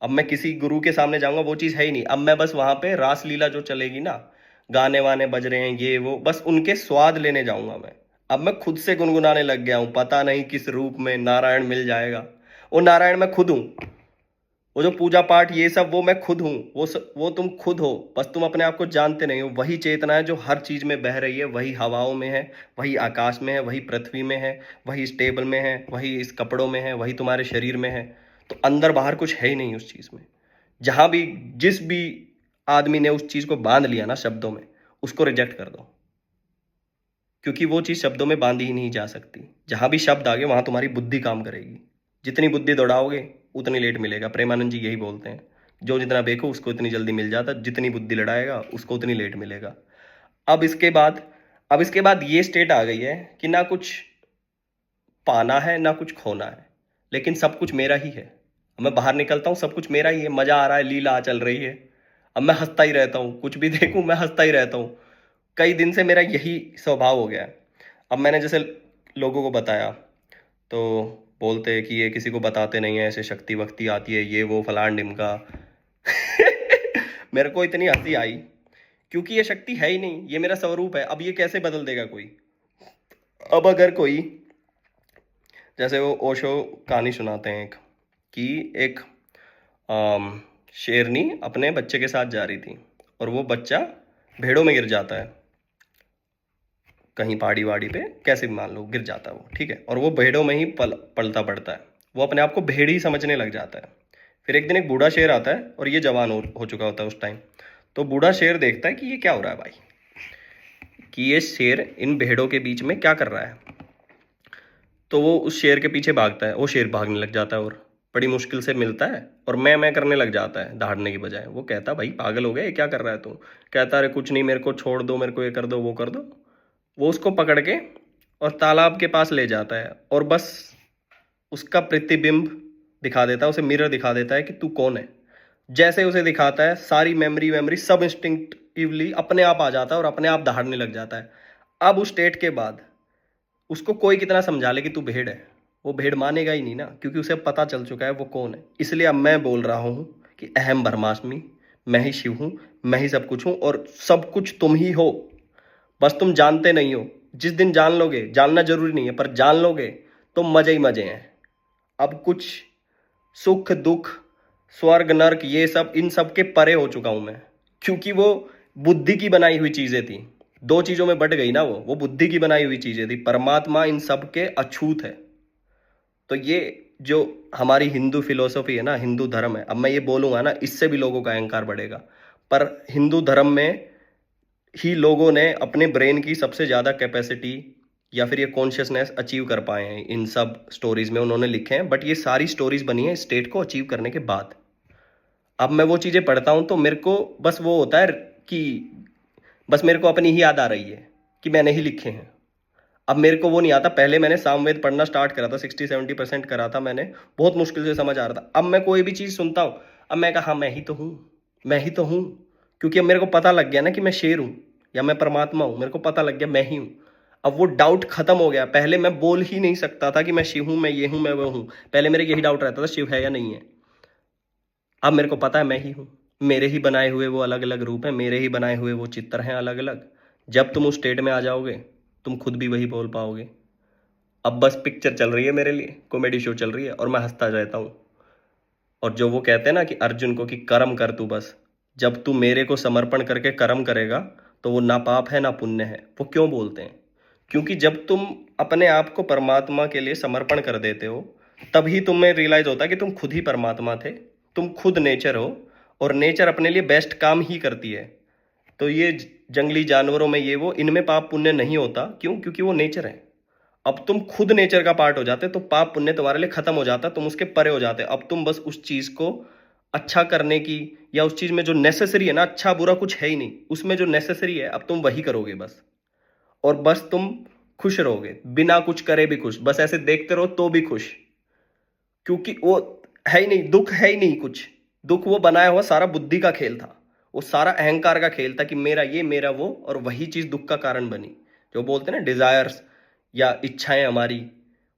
Speaker 1: अब मैं किसी गुरु के सामने जाऊंगा, वो चीज है ही नहीं। अब मैं बस वहां पे रासलीला जो चलेगी ना, गाने वाने बज रहे हैं ये वो, बस उनके स्वाद लेने जाऊंगा मैं। अब मैं खुद से गुनगुनाने लग गया हूं, पता नहीं किस रूप में नारायण मिल जाएगा। वो नारायण मैं खुद हूं। वो जो पूजा पाठ ये सब, वो मैं खुद हूँ। वो तुम खुद हो, बस तुम अपने आप को जानते नहीं हो। वही चेतना है जो हर चीज में बह रही है, वही हवाओं में है, वही आकाश में है, वही पृथ्वी में है, वही इस टेबल में है, वही इस कपड़ों में है, वही तुम्हारे शरीर में है। तो अंदर बाहर कुछ है ही नहीं उस चीज में। जहां भी, जिस भी आदमी ने उस चीज को बांध लिया ना शब्दों में, उसको रिजेक्ट कर दो, क्योंकि वो चीज शब्दों में बांधी ही नहीं जा सकती। जहां भी शब्द आ गए वहां तुम्हारी बुद्धि काम करेगी। जितनी बुद्धि दौड़ाओगे उतनी लेट मिलेगा। प्रेमानंद जी यही बोलते हैं, जो जितना देखो उसको इतनी जल्दी मिल जाता, जितनी बुद्धि लड़ाएगा उसको उतनी लेट मिलेगा। अब इसके बाद अब इसके बाद ये स्टेट आ गई है कि ना कुछ पाना है ना कुछ खोना है, लेकिन सब कुछ मेरा ही है। अब मैं बाहर निकलता हूँ, सब कुछ मेरा ही है, मजा आ रहा है, लीला चल रही है। अब मैं हंसता ही रहता हूँ, कुछ भी देखूं मैं हंसता ही रहता हूँ। कई दिन से मेरा यही स्वभाव हो गया है। अब मैंने जैसे लोगों को बताया, तो बोलते हैं कि ये किसी को बताते नहीं है, ऐसे शक्ति वक्ति आती है, ये वो फलान ढिमका। मेरे को इतनी हंसी आई, क्योंकि ये शक्ति है ही नहीं, ये मेरा स्वरूप है। अब ये कैसे बदल देगा कोई? अब अगर कोई, जैसे वो ओशो कहानी सुनाते हैं एक, कि एक शेरनी अपने बच्चे के साथ जा रही थी, और वो बच्चा भेड़ों में गिर जाता है, कहीं पहाड़ी वाड़ी पे, कैसे भी मान लो गिर जाता है वो। ठीक है, और वो भेड़ों में ही पलता पड़ता है। वो अपने आप को भेड़ ही समझने लग जाता है। फिर एक दिन एक बूढ़ा शेर आता है, और ये जवान हो चुका होता है उस टाइम। तो बूढ़ा शेर देखता है कि ये क्या हो रहा है भाई, कि ये शेर इन भेड़ों के बीच में क्या कर रहा है। तो वो उस शेर के पीछे भागता है, वो शेर भागने लग जाता है, और बड़ी मुश्किल से मिलता है, और मैं करने लग जाता है दहाड़ने की बजाय। वो कहता भाई पागल हो गया, ये क्या कर रहा है तू? कहता अरे कुछ नहीं, मेरे को छोड़ दो, मेरे को ये कर दो वो कर दो। वो उसको पकड़ के और तालाब के पास ले जाता है, और बस उसका प्रतिबिंब दिखा देता है, उसे मिरर दिखा देता है कि तू कौन है। जैसे उसे दिखाता है, सारी मेमोरी वेमोरी सब इंस्टिंक्टिवली अपने आप आ जाता है, और अपने आप दहाड़ने लग जाता है। अब उस स्टेट के बाद उसको कोई कितना समझा ले कि तू भेड़ है, वो भेड़ मानेगा ही नहीं ना, क्योंकि उसे पता चल चुका है वो कौन है। इसलिए अब मैं बोल रहा हूं कि अहम ब्रह्मास्मि, मैं ही शिव हूं, मैं ही सब कुछ हूं, और सब कुछ तुम ही हो, बस तुम जानते नहीं हो। जिस दिन जान लोगे, जानना जरूरी नहीं है, पर जान लोगे तो मजे ही मजे हैं। अब कुछ सुख दुख, स्वर्ग नर्क, ये सब, इन सब के परे हो चुका हूं मैं, क्योंकि वो बुद्धि की बनाई हुई चीजें थी। दो चीजों में बट गई ना, वो बुद्धि की बनाई हुई चीजें थी। परमात्मा इन सब के अछूत है। तो ये जो हमारी हिंदू फिलोसफी है ना, हिंदू धर्म है, अब मैं ये बोलूंगा ना, इससे भी लोगों का अहंकार बढ़ेगा, पर हिंदू धर्म में ही लोगों ने अपने ब्रेन की सबसे ज्यादा कैपेसिटी या फिर ये कॉन्शियसनेस अचीव कर पाए हैं। इन सब स्टोरीज में उन्होंने लिखे हैं, बट ये सारी स्टोरीज बनी है स्टेट को अचीव करने के बाद। अब मैं वो चीजें पढ़ता हूं तो मेरे को बस वो होता है कि बस मेरे को अपनी ही याद आ रही है कि मैंने ही लिखे हैं। अब मेरे को वो नहीं आता। पहले मैंने सामवेद पढ़ना स्टार्ट करा था, 60-70% करा था मैंने, बहुत मुश्किल से समझ आ रहा था। अब मैं कोई भी चीज सुनता हूँ, अब मैं कहा हाँ मैं ही तो हूँ, मैं ही तो हूँ, क्योंकि अब मेरे को पता लग गया ना कि मैं शेर हूँ या मैं परमात्मा हूँ। मेरे को पता लग गया मैं ही हूँ। अब वो डाउट खत्म हो गया। पहले मैं बोल ही नहीं सकता था कि मैं शिव हूँ, मैं ये हूँ, मैं वो हूँ। पहले मेरे यही डाउट रहता था शिव है या नहीं है। अब मेरे को पता है मैं ही हूँ। मेरे ही बनाए हुए वो अलग अलग रूप हैं, मेरे ही बनाए हुए वो चित्र हैं अलग अलग। जब तुम उस स्टेट में आ जाओगे तुम खुद भी वही बोल पाओगे। अब बस पिक्चर चल रही है मेरे लिए, कॉमेडी शो चल रही है, और मैं हंसता रहता हूँ। और जो वो कहते हैं ना कि अर्जुन को कि कर्म कर तू बस, जब तू मेरे को समर्पण करके कर्म करेगा तो वो ना पाप है ना पुण्य है। वो क्यों बोलते हैं? क्योंकि जब तुम अपने आप को परमात्मा के लिए समर्पण कर देते हो, तभी तुम्हें रियलाइज होता है कि तुम खुद ही परमात्मा थे, तुम खुद नेचर हो, और नेचर अपने लिए बेस्ट काम ही करती है। तो ये जंगली जानवरों में ये वो, इनमें पाप पुण्य नहीं होता। क्यों? क्योंकि वो नेचर है। अब तुम खुद नेचर का पार्ट हो जाते तो पाप पुण्य तुम्हारे लिए खत्म हो जाता, तुम उसके परे हो जाते। अब तुम बस उस चीज को अच्छा करने की, या उस चीज में जो नेसेसरी है ना, अच्छा बुरा कुछ है ही नहीं, उसमें जो नेसेसरी है अब तुम वही करोगे बस। और बस तुम खुश रहोगे, बिना कुछ करे भी खुश, बस ऐसे देखते रहो तो भी खुश। क्योंकि वो है ही नहीं, दुख है ही नहीं कुछ। दुख वो बनाया हुआ सारा बुद्धि का खेल था, वो सारा अहंकार का खेल था कि मेरा ये मेरा वो, और वही चीज दुख का कारण बनी। जो बोलते हैं ना डिजायर्स या इच्छाएं हमारी,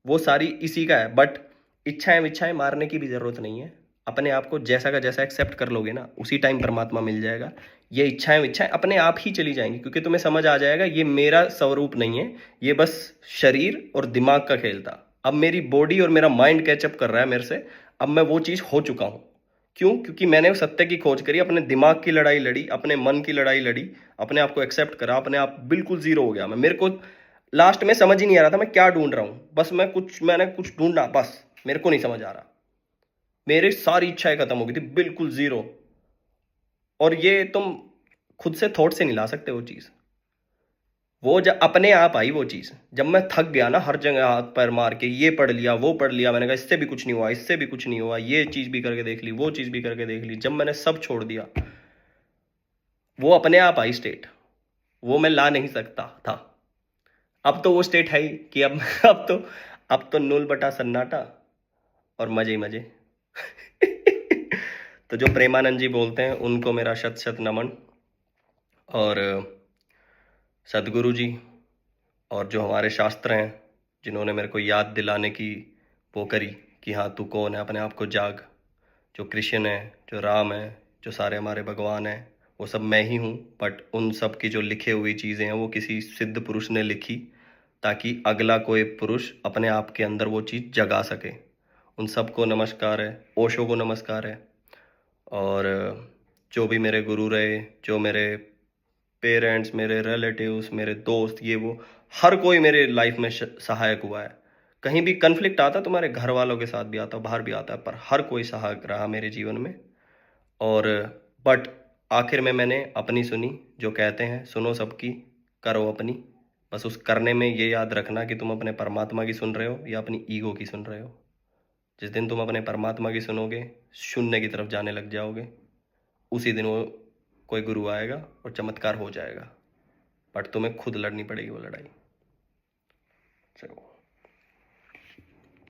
Speaker 1: वो सारी इसी का है। बट इच्छाएं विच्छाएं मारने की भी जरूरत नहीं है। अपने आप को जैसा का जैसा एक्सेप्ट कर लोगे ना, उसी टाइम परमात्मा मिल जाएगा। ये इच्छाएं विच्छाएं अपने आप ही चली जाएंगी, क्योंकि तुम्हें समझ आ जाएगा ये मेरा स्वरूप नहीं है, ये बस शरीर और दिमाग का खेल था। अब मेरी बॉडी और मेरा माइंड कैचअप कर रहा है मेरे से। अब मैं वो चीज हो चुका हूं। क्यों? क्योंकि मैंने सत्य की खोज करी, अपने दिमाग की लड़ाई लड़ी, अपने मन की लड़ाई लड़ी, अपने आप को एक्सेप्ट करा, अपने आप बिल्कुल जीरो हो गया मैं। मेरे को लास्ट में समझ ही नहीं आ रहा था मैं क्या ढूंढ रहा हूं। बस मैंने कुछ ढूंढा, बस मेरे को नहीं समझ आ रहा। मेरी सारी इच्छाएं खत्म हो गई थी, बिल्कुल जीरो। और ये तुम खुद से थॉट से नहीं ला सकते वो चीज। वो जब अपने आप आई वो चीज, जब मैं थक गया ना हर जगह हाथ पैर मार के, ये पढ़ लिया वो पढ़ लिया, मैंने कहा इससे भी कुछ नहीं हुआ, इससे भी कुछ नहीं हुआ, ये चीज भी करके देख ली, वो चीज भी करके देख ली, जब मैंने सब छोड़ दिया, वो अपने आप आई स्टेट। वो मैं ला नहीं सकता था। अब तो वो स्टेट है ही कि अब अब तो नूल बटा सन्नाटा और मजे ही मजे। तो जो प्रेमानंद जी बोलते हैं उनको मेरा शत शत नमन। और सदगुरु जी और जो हमारे शास्त्र हैं, जिन्होंने मेरे को याद दिलाने की वो करी कि हाँ तू कौन है, अपने आप को जाग। जो कृष्ण है, जो राम है, जो सारे हमारे भगवान हैं, वो सब मैं ही हूँ। बट उन सब की जो लिखे हुई चीज़ें हैं वो किसी सिद्ध पुरुष ने लिखी, ताकि अगला कोई पुरुष अपने आप के अंदर वो चीज़ जगा सके। उन सबको नमस्कार है, ओशो को नमस्कार है। और जो भी मेरे गुरु रहे, जो मेरे पेरेंट्स, मेरे रिलेटिव्स, मेरे दोस्त, ये वो हर कोई मेरे लाइफ में सहायक हुआ है। कहीं भी कन्फ्लिक्ट आता तुम्हारे घर वालों के साथ भी आता, बाहर भी आता है, पर हर कोई सहायक रहा मेरे जीवन में। और बट आखिर में मैंने अपनी सुनी। जो कहते हैं सुनो सबकी, करो अपनी। बस उस करने में ये याद रखना कि तुम अपने परमात्मा की सुन रहे हो या अपनी ईगो की सुन रहे हो। जिस दिन तुम अपने परमात्मा की सुनोगे, शून्य की तरफ जाने लग जाओगे, उसी दिन वो कोई गुरु आएगा और चमत्कार हो जाएगा। बट तुम्हें खुद लड़नी पड़ेगी वो लड़ाई। चलो।